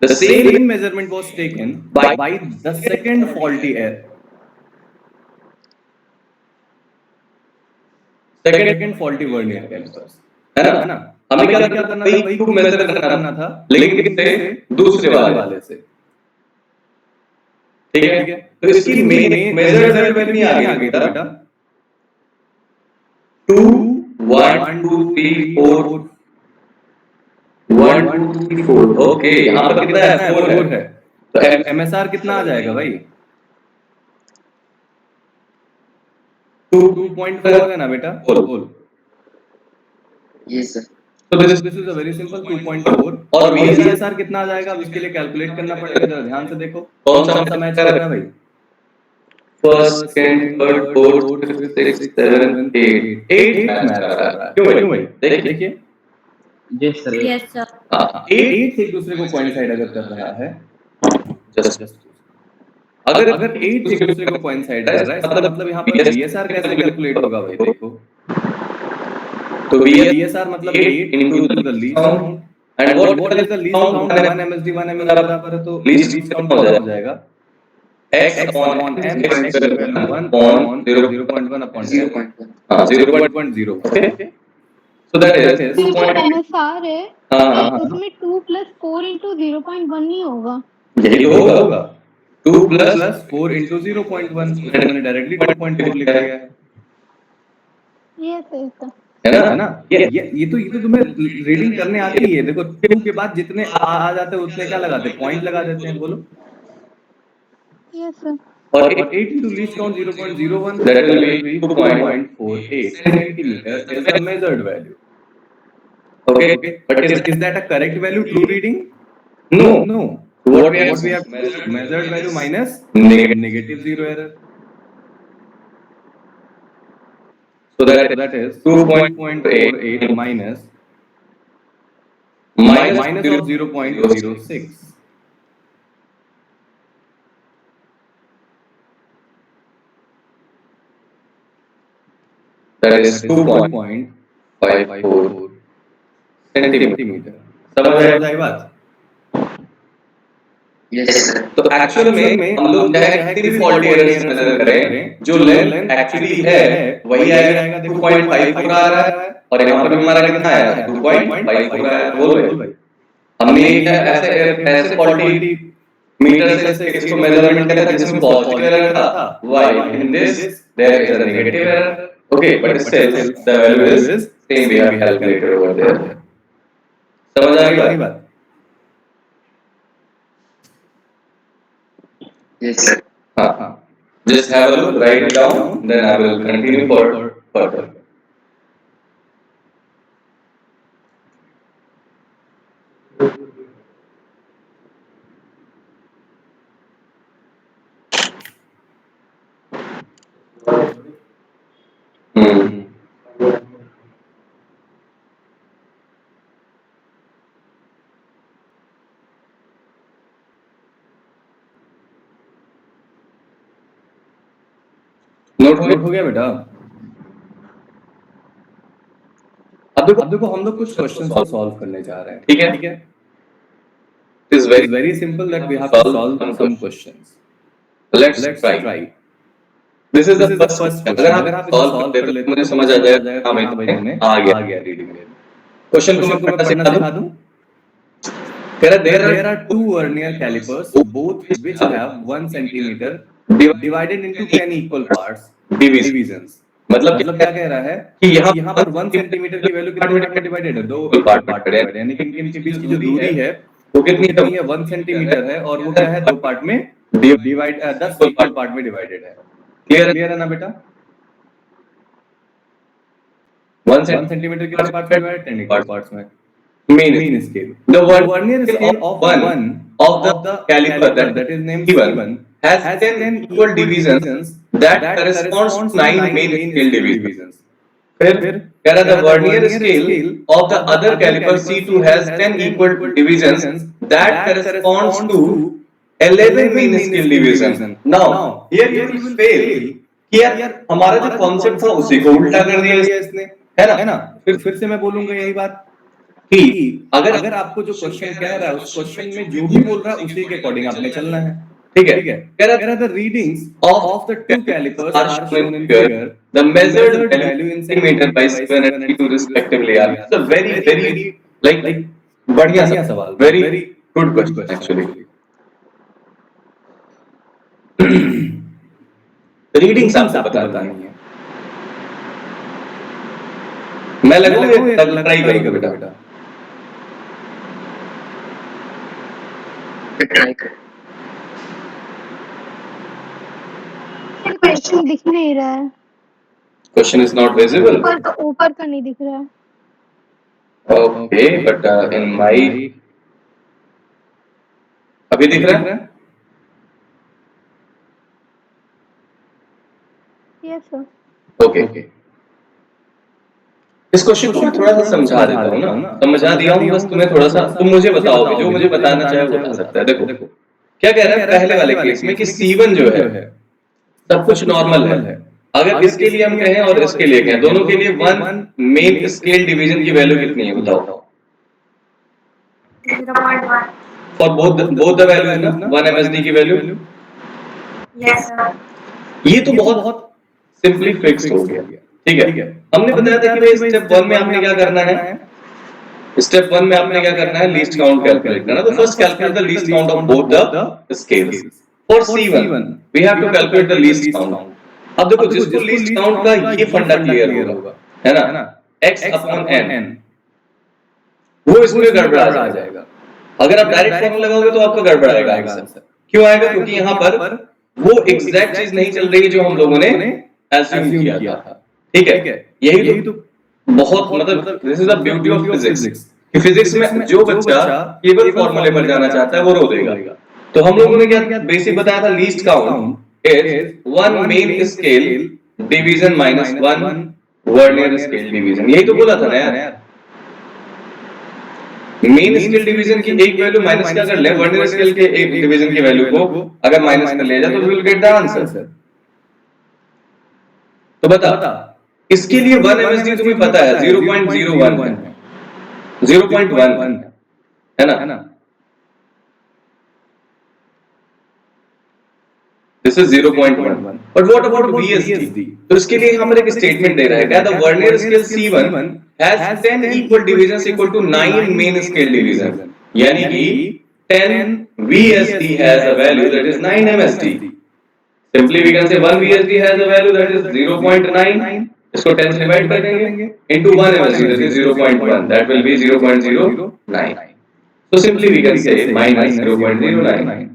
The Same same measurement was taken by the second faulty error. Second faulty vernier calipers. है ना? हमें क्या करना था? वही को मेजर करना था, लेकिन किससे? दूसरे वाले से. ठीक है? तो इसकी मेजर्ड वैल्यू नहीं आ गई था बेटा. 2 1 2 3 4 1 2 3 4 ओके यहाँ पर कितना है 4 4 है है तो तो MSR कितना आ जाएगा भाई 2.4 है ना बेटा बोल Yes, sir. तो this this is a very simple 2.4 और और VSR VSR कितना आ जाएगा अब इसके लिए कैलकुलेट करना पड़ेगा जरा ध्यान से देखो कौन सा कौन सा मैच कर रहा है भाई first second third fourth fifth sixth seventh eight eight match match कर कर रहा रहा है है क्यों क्यों भाई भाई देखिए देखिए Yes, sir. यस सर हाँ, एट एट एक दूसरे को कोइंसाइड अगर कर रहा है जस्ट जस्ट अगर अगर एट एक दूसरे को कोइंसाइड कर रहा है इसका मतलब यहाँ पर VSR कैसे कैलकुलेट होगा भाई देखो तो VSR मतलब 8 into into the least count and and what is the least count 1 MSD 1 ml बराबर है तो least least count count कितना हो हो जाएगा x x upon upon m x x की value 1 upon upon 0 0.1 upon 10 0.1. हाँ 0.0 okay so that is that is ये जो 2. MSR है हाँ ये हाँ उसमें 2 + 4 × 0.1 नहीं होगा यही तो होगा 2 2 plus plus 4 into 0.1 इसको मैंने डायरेक्टली 2.4 लिख दिया है ये सही था है ना ये तो तुम्हें रीडिंग करने आती है देखो 2 के बाद जितने आ जाते हैं उतने क्या लगाते हैं पॉइंट लगा देते हैं बोलो ये सर और और 8 into least count 0.01 that will will be be 2.48 2.48 centimeter is the measured value okay okay but but is that a correct value true reading no no what we what we have measured measured value minus negative negative zero error so so that that is 2.48 2.48 minus minus of 0.06 that is that is 2.54 2.54 centimeter centimeter समझ समझ आए आई बात Yes, sir. तो actual में हम लोग चाहे कितनी भी फॉल्टी एरर्स मेजर करें जो लेंथ एक्चुअली है वही आएगा 2.54 आ रहा है और यहाँ पर भी हमारा कितना आया 2.54 आया बोल भाई हमने ये क्या ऐसे ऐसे फॉल्टी मीटर से इसको मेजरमेंट किया था जिसमें पॉजिटिव एरर था why in this there is a negative error okay but still the value is same we have calculated over there समझ आ गई बात Yes, sir. हाँ just have a look write it down then I will continue for further hmm note note हो गया बेटा अब अब देखो हम लोग कुछ क्वेश्चंस को सॉल्व करने जा रहे हैं ठीक है ठीक है it is it very is very simple that we have to solve some questions let's let's try try this is the this is the first first question question अगर अगर आप आप इसे सॉल्व सॉल्व कर कर लेते लेते तो हो मुझे तो समझ मुझे आ समझ आ जाएगा जाएगा हाँ कि भाई हाँ भाई तुम्हें तुमने आ आ गया गया रीडिंग में क्वेश्चन को क्वेश्चन को मैं मैं पढ़ना पढ़ना सिखा सिखा दूं दूं कह रहा there are two vernier calipers both which have 1 centimeter divided into 10 equal parts divisions मतलब मतलब क्या क्या कह रहा है कि कि यहाँ पर 1 सेंटीमीटर की वैल्यू कितने पार्ट में डिवाइडेड है दो इक्वल पार्ट में डिवाइडेड यानी कि इनके बीच की जो दूरी है वो वो कितनी है 1 सेंटीमीटर है और वो क्या है दो पार्ट में डिवाइड 10 इक्वल पार्ट में डिवाइडेड है क्लियर है ना बेटा 1 सेंटीमीटर कितने पार्ट्स में डिवाइडेड 10 इक्वल पार्ट्स में mean scale. The The vernier scale of one one of the of the caliper that is named C1 C1 has has 10 10 equal equal divisions divisions that that corresponds corresponds to to 9 9 main main scale scale divisions. divisions. फिर फिर कह रहा कह the रहा था vernier scale of the other caliper C2 has 10 equal divisions that corresponds to 11 main scale divisions. Now here you will fail कि यार हमारा जो कॉन्सेप्ट था उसी को उल्टा कर दिया इसने है ना फिर से मैं बोलूंगा यही बात कि अगर अगर आपको जो क्वेश्चन कह रहा है उस क्वेश्चन में जो भी बोल रहा है उसी के अकॉर्डिंग आपने चलना है ठीक है कह रहा the readings of the two calipers are shown in figure the measured value in centimeter by C1 and C2 respectively are it's a very like बढ़िया सवाल very very good question actually readings आपको बतानी है मैं लगाऊं या try करोगे बेटा? ट्राई कर। क्वेश्चन दिख नहीं रहा है, क्वेश्चन इज नॉट विजिबल। ऊपर का नहीं दिख रहा है। ओके बट इन माय अभी दिख रहा है? Yes sir. ओके इस क्वेश्चन को मैं थोड़ा सा समझा देता हूँ ना, समझा दिया हूँ, बस तुम्हें थोड़ा सा, तुम मुझे बताओगे, जो मुझे बताना चाहे वो बता सकता है। देखो क्या कह रहा है पहले वाले केस में कि C1 जो है सब कुछ नॉर्मल है। अगर इसके लिए हम कहें और इसके लिए कहें, दोनों के लिए वन मेन स्केल डिवीजन की वैल्यू कितनी है बताओ? 0.1. फॉर बोथ द वैल्यूज ना, 1 MSD की वैल्यू। Yes, sir. ये तो बहुत सिंपली फिक्स हो गया, ठीक है। हमने बताया था कि भाई स्टेप 1 में आपने क्या करना है, स्टेप 1 में आपने क्या करना है, लीस्ट काउंट कैलकुलेट करना। तो first calculate the least count of both the scales. For C1 we have to calculate the least count. अब देखो जिसको लीस्ट काउंट का ये फंडा क्लियर होगा, है ना, x अपॉन n, वो इसमें गड़बड़ा जाएगा। अगर आप डायरेक्ट फॉर्मूला लगाओगे तो आपका गड़बड़ाएगा आंसर। क्यों आएगा? क्योंकि यहाँ पर वो एग्जैक्ट चीज नहीं चल रही जो हम लोगों ने एज्यूम किया था, ठीक है। यही तो बहुत मतलब this is the beauty of physics कि फिजिक्स में जो बच्चा केवल फॉर्मूले पर जाना चाहता है वो रो देगा। तो हम लोगों ने क्या बेसिक बताया था, least count is one main scale division minus one vernier scale division. यही तो बोला था ना यार, मेन स्केल डिवीजन की एक वैल्यू माइनस क्या कर ले, वर्नियर स्केल के एक डिवीजन की वैल्यू को अगर माइनस कर लिया जाए तो we will get the answer. तो बता इसके लिए 1 MSD तुम्हें पता है 0.01 है, 0.1 है ना, this is 0.1। But what about VSD? तो इसके लिए यहाँ पर एक स्टेटमेंट दे रहा है क्या, the vernier scale C1 has 10 equal divisions equal to 9 main scale division, यानी कि 10 VSD has a value that is 9 MSD। Simply we can say 1 VSD has a value that is 0.9, इसको 10 से डिवाइड कर देंगे into 1 MSD that is 0.1, that will be 0.09। So simply we can say minus 0.09.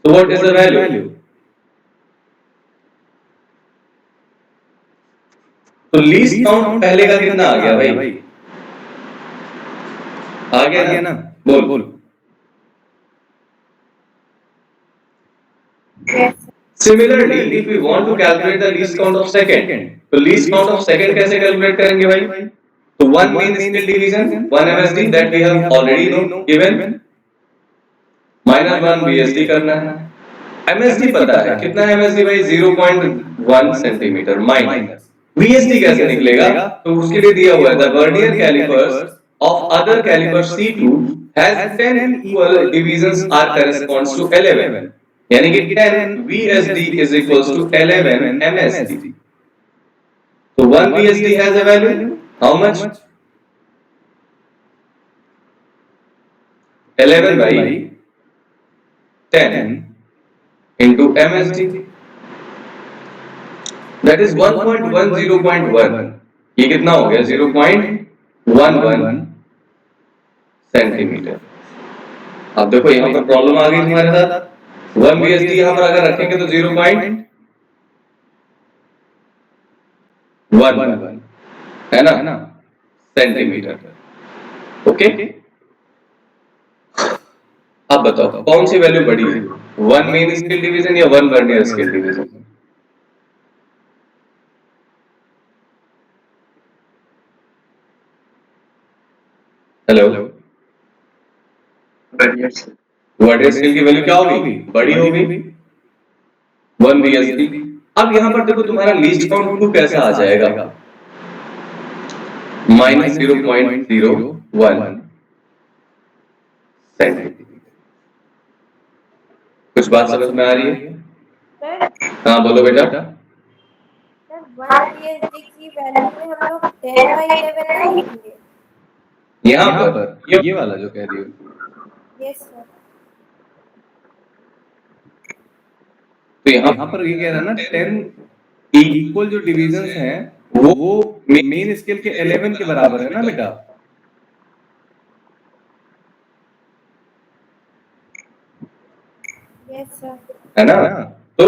So what is the value? तो least count पहले का कितना आ गया भाई? आ गया ना? बोल। Yes. Similarly, if we want to calculate the least count of second, तो least count of second कैसे कैलकुलेट करेंगे भाई? तो one main scale division, 1 MSD that we have already know given, minus 1 VSD करना है। MSD पता है कितना है MSD भाई? 0.1 सेंटीमीटर माइनस VSD कैसे निकलेगा? तो उसके लिए दिया हुआ है the vernier calipers of other caliper C2 has 10 equal divisions are corresponds to 11, यानी कि 10 VSD is equals to 11 MSD। तो 1 VSD has a value how much? 11 by 10 into MSD, that is 1.10.1। ये कितना हो गया? 0.11 सेंटीमीटर। अब देखो यहाँ पर प्रॉब्लम आ गई तुम्हारे साथ, 1 VSD यहाँ पर अगर रखेंगे तो 0.11 है ना सेंटीमीटर। ओके, अब बताओ कौन सी वैल्यू बड़ी है, 1 मेन स्केल डिवीजन या 1 vernier scale division? Hello, vernier scale की वैल्यू क्या होगी? बड़ी होगी, 1 VSD। अब यहाँ पर देखो तुम्हारा लीस्ट काउंट 2 कैसा आ जाएगा? Minus 0.01 centimetre. कुछ बात समझ में आ रही है? हाँ बोलो बेटा। सर 1 VSD की वैल्यू में हम लोग 10/11 नहीं लिखेंगे? यहाँ पर ये वाला जो कह रही हो, यस सर। तो यहाँ पर ये कह रहा है ना 10 इक्वल जो डिवीजंस हैं वो मेन स्केल के 11 के बराबर है ना बेटा? Yes sir. है ना? तो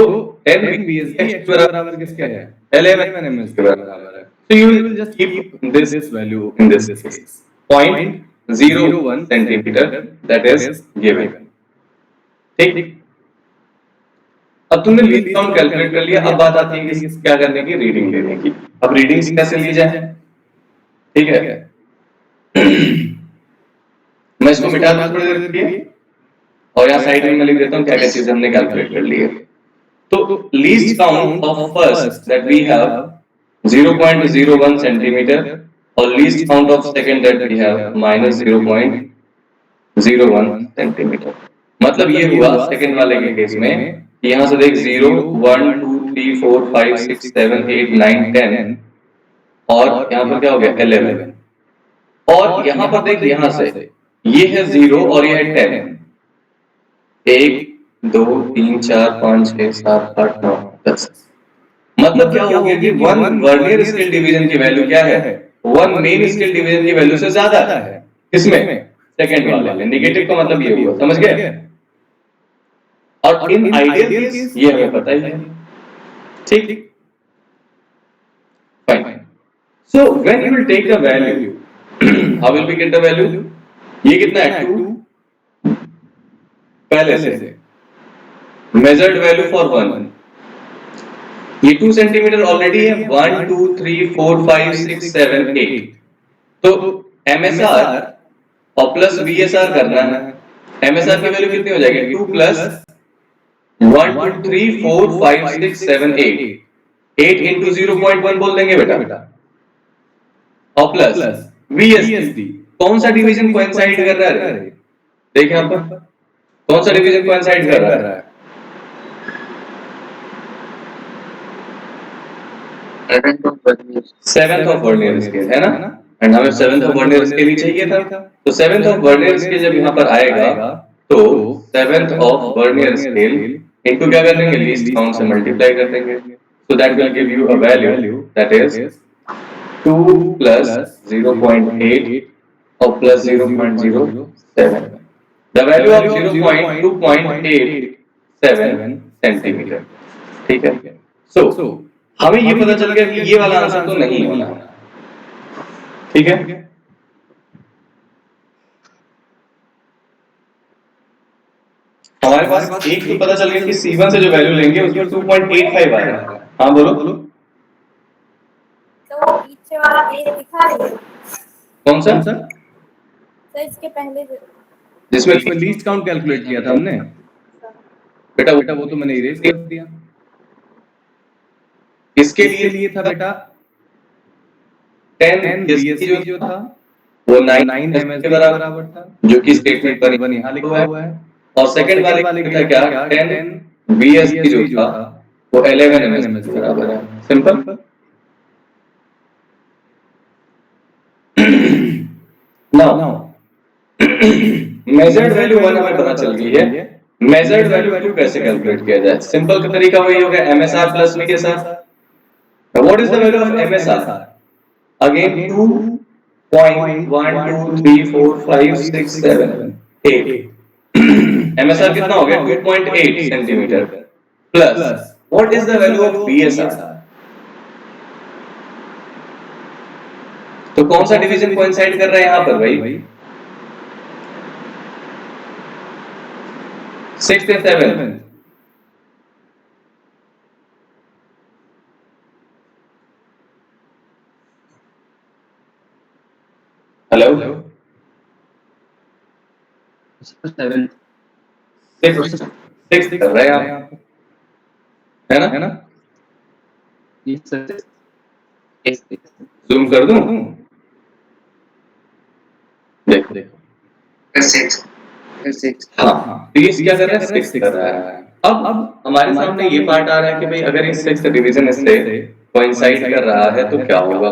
10 VSD x x के बराबर किसके है? 11 ms के बराबर है। So you You will will just just keep keep this this value in in this this case. case. 0.01 centimeter that is given. ठीक? अब तुमने लीस्ट काउंट कैलकुलेट कर लिया, अब बात आती है कि क्या करने की, रीडिंग लेने की। अब रीडिंग्स कैसे ली जाए? ठीक है, मैं इसको मिटा दूं थोड़ी देर के लिए और यहाँ साइड में मैं लिख देता हूँ क्या क्या चीजें हमने कैलकुलेट कर ली है। तो least count of first that we have 0.01 centimetre और least count of second that we have -0.01 centimetre. मतलब ये हुआ सेकंड वाले के केस में, यहाँ से देख 0 1 2 3 4 5 6 7 8 9 10 और यहाँ पर क्या हो गया 11 और यहाँ पर देख यहाँ से ये है 0 और ये है 10 1 2 3 4 5 6 7 8 9 10 मतलब क्या हो गया कि 1 वर्नियर स्केल डिवीजन की वैल्यू क्या है, 1 मेन स्केल डिवीजन की वैल्यू से ज्यादा है। किसमें? सेकंड वाले में। नेगेटिव का मतलब ये हुआ, समझ गए? और इन आइडियल केस ये हमें पता ही है। ठीक, fine. So when you will take the value, how will we get the value? ये कितना है 2 पहले से मेजर्ड वैल्यू फॉर 1, ये 2 सेंटीमीटर ऑलरेडी है। 1 2 3 4 5 6 7 8 तो MSR और प्लस VSR करना है। MSR की वैल्यू कितनी हो जाएगी? 2 प्लस 1 2 3 4 5 6 7 8 8 इंटू 0.1 बोल देंगे बेटा, और प्लस VSD। कौन सा डिवीजन कोइंसाइड कर रहा है? देखिए यहाँ पर कौन सा डिवीजन कोइंसाइड कर रहा है? 7th ऑफ वर्नियर स्केल है ना, एंड हमें 7th ऑफ वर्नियर स्केल ही चाहिए था। तो 7th ऑफ वर्नियर स्केल जब यहाँ पर आएगा तो 7th of vernier scale into क्या कर देंगे? लीस्ट काउंट से मल्टीप्लाई कर देंगे। So that will give you a value that is 2 plus 0.8 और plus 0.07। The value of 0.2.87 centimetre. ठीक है, सो हमें ये पता चल गया कि ये वाला आंसर तो नहीं होना। ठीक है, हमारे पास एक तो पता चल गया कि C1 से जो वैल्यू लेंगे उसमें 2.85 आएगा। हाँ बोलो। तो पीछे वाला पेज दिखा रही है कौन सा? सर, इसके पहले जिसमें लीस्ट काउंट कैलकुलेट किया था हमने बेटा, वो तो मैंने इरेज कर दिया। इसके लिए था बेटा 10 VSD जो था वो 9 MS के बराबर था, जो कि स्टेटमेंट पर यहाँ लिखा हुआ है। और सेकंड वाले का क्या 10 VSD जो था वो 11 MS के बराबर है। सिंपल। नाउ मेजर्ड वैल्यू 1 हमें पता चल गई है। मेजर्ड वैल्यू 2 कैसे कैलकुलेट किया जाए? सिंपल का तरीका वही होगा MSR plus VSR। What is the value of MSR? Again 2.1 2 3 4 5 6 7 8 MSR कितना हो गया? 2.8 centimetre plus what is the value of VSR? तो कौन सा डिवीजन कोइंसाइड कर रहा है यहाँ पर भाई? 6th and 7th। Hello 6th कर रहे हैं आप, है ना? जूम कर दूं? देखो हाँ, तो ये क्या कर रहा है? 6 कर रहा है। अब हमारे सामने ये पार्ट आ रहा है कि भाई अगर इस 6th डिवीजन इससे कोइंसाइड कर रहा है तो क्या होगा?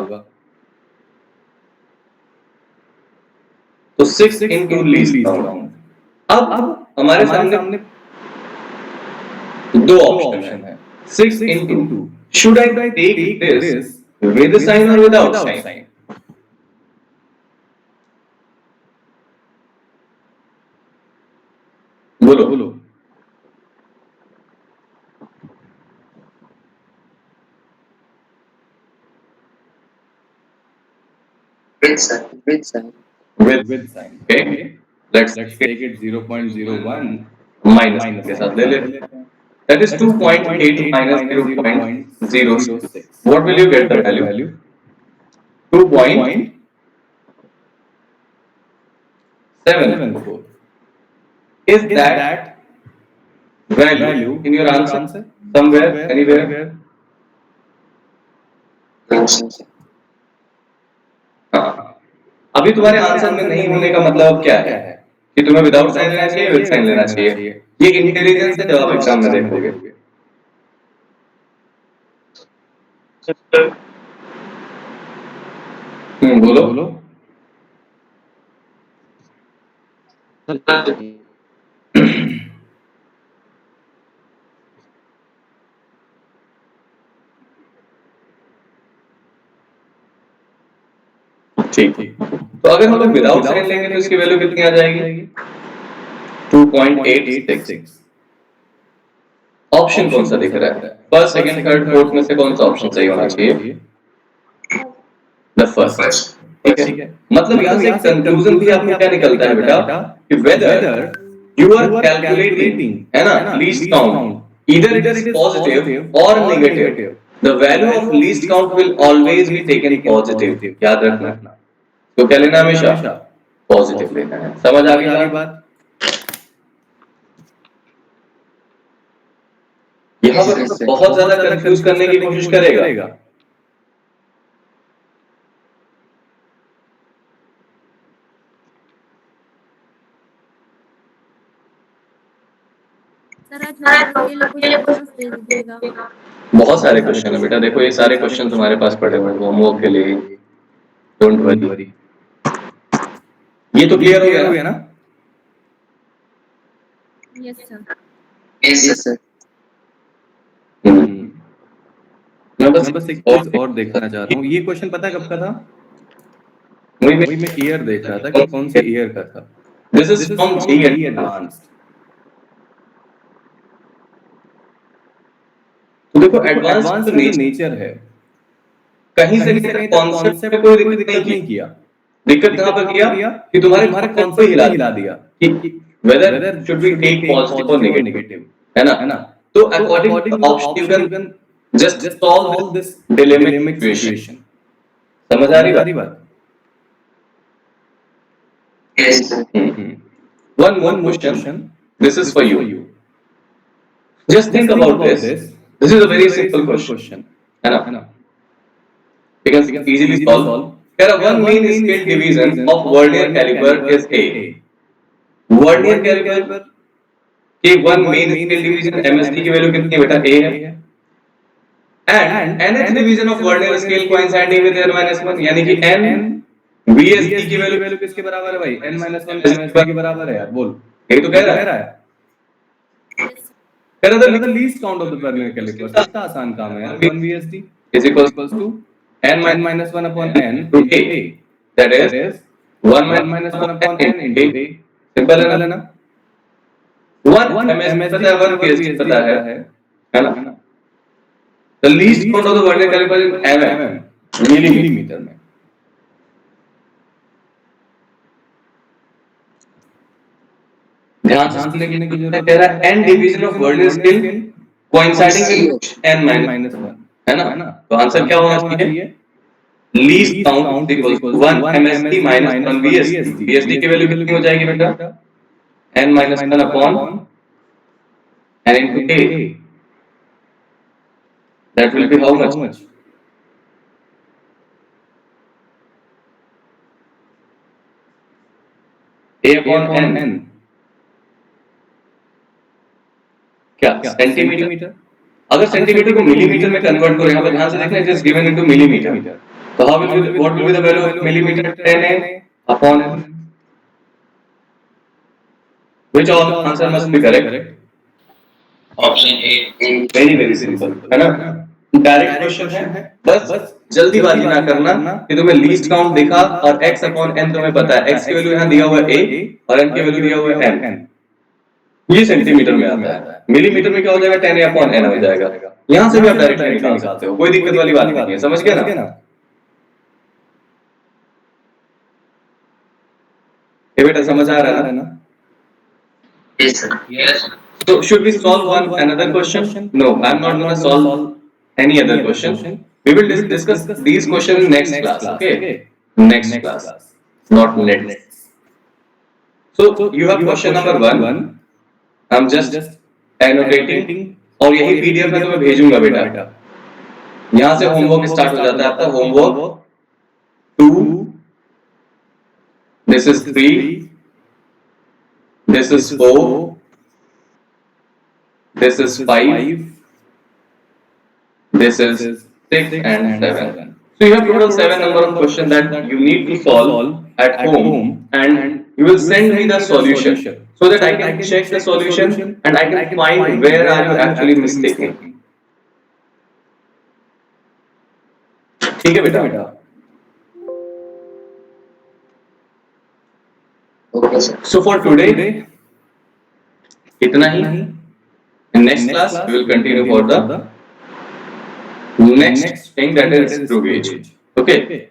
तो 6 इनटू लीस्ट काउंट। अब हमारे सामने दो ऑप्शन है। 6 into, should I take this with sign or without sign? बोलो बोलो With sign. With sign. with sign. Okay, let's Let's take it 0.01 minus minus के के साथ ले साथ ले लेते हैं. लेते हैं. That is 2.8 minus 0.06. What will you get the value? 2.74. 2.74. Is Is that that value in your answer? Somewhere, anywhere? हाँ. अभी तुम्हारे आंसर में नहीं होने का मतलब क्या है कि तुम्हें विदाउट साइन लेना चाहिए, विद साइन लेना चाहिए. ये इंटेलिजेंस से जब आप एग्जाम में देखोगे. बोलो बोलो ठीक. तो अगर हम लोग विदाउट साइन लेंगे तो इसकी वैल्यू कितनी आ जाएगी? 2.86. ऑप्शन कौन सा दिख रहा है? फर्स्ट, सेकंड, थर्ड, फोर्थ में से कौन सा ऑप्शन सही होना चाहिए? The first. ठीक है. मतलब यहाँ से कंक्लूजन भी आपको क्या निकलता है बेटा कि वेदर यू आर कैलकुलेटिंग, है ना, least count, either it is positive और negative, the value of least count will always be taken positive. याद रखना. तो क्या लेना हमेशा? पॉजिटिव लेना है. समझ आ गई बात? यहाँ पर बहुत ज्यादा कंफ्यूज करने की कोशिश करेगा. सर आज होमवर्क के लिए कुछ क्वेश्चंस दे दीजिएगा. बहुत सारे क्वेश्चन है बेटा. देखो ये सारे क्वेश्चन तुम्हारे पास पड़े हुए हैं होमवर्क के लिए. Don't worry. ये तो क्लियर हो गया ना? Yes sir. Yes, sir. मैं बस एक चीज और देखना चाहता हूँ. ये क्वेश्चन पता है कब का था? वही मैं ईयर देख रहा था कि कौन से ईयर का था. This is from JEE advanced. तो देखो एडवांस एडवांस में जो नेचर है कहीं से कहीं कॉन्सेप्ट में कोई दिक्कत नहीं किया. दिक्कत कहां पर किया कि तुम्हारे कॉन्सेप्ट को हिला दिया कि whether should be take positive और नेगेटिव, है ना? तो according to option you can just solve this dilemmic situation. समझ आ रही बात? Yes, sir. One more question. This is for you. Just think about this. This is a very simple question. है ना? We can easily solve. Here one main scale division of vernier caliper is A. Vernier caliper की one main scale division MSD की value कितनी बेटा? A है. And nth division of vernier scale coinciding with n-1 यानी कि n VSD की value किसके बराबर है भाई? n-1 MSD के बराबर है यार. बोल. यही तो कह रहा है. कह रहा था least count of the vernier caliper. कितना आसान काम है यार. 1 VSD is equals to n-1 upon n to A. That is 1 1 upon n into A. Simple है ना? 1 MSD पता है, 1 VSD पता है ना? The least count of the vernier caliper in mm, millimetre में. ध्यान से सुनने की जरूरत है. कह रहा है n division of vernier scale coinciding with n-1, है ना? तो आंसर क्या होना चाहिए? Least count equals 1 MSD minus 1 VSD. VSD की वैल्यू कितनी हो जाएगी बेटा? n-1 upon n into A. That will be how much? A upon n. क्या? सेंटीमीटर. अगर सेंटीमीटर को मिलीमीटर में कन्वर्ट करो, यहाँ पर ध्यान से देखना, it is given into millimetre. तो how will what will be the value of millimetre? 10 upon n. Which all answer must be correct? Option A. Very simple, है ना? डायरेक्ट क्वेश्चन है, बस जल्दीबाजी ना करना कि तुम्हें लीस्ट काउंट दिखा और x अपॉन n तुम्हें पता है, x की वैल्यू यहाँ दिया हुआ है a और n की वैल्यू दिया हुआ है n, ये सेंटीमीटर में आता है, मिलीमीटर में क्या हो जाएगा 10 अपॉन n हो जाएगा। यहाँ से भी आप डायरेक्टली निकाल सकते हो, कोई दिक्कत वाली बात नहीं है, समझ गए ना? ये बेटा समझ आ रहा है ना? Yes, sir. Yes. So should we solve one another question? No, I am not going to solve any other question. We will discuss these questions in next class. Okay, next class, not next. So you have question number 1. I'm just annotating और यही PDF में तुम्हें भेजूंगा बेटा। यहाँ से homework start हो जाता है आपका homework 2, this is 3, this is 4, this is 5, this is 6 and 7. So you have total 7 number of questions that you need to solve at home, and you will send me the solution so that I can check the solution and I can find where are you actually mistaken. ठीक है बेटा? Okay, sir. So for today, इतना ही. In next class, we will continue for the next thing, that is screw gauge. Okay.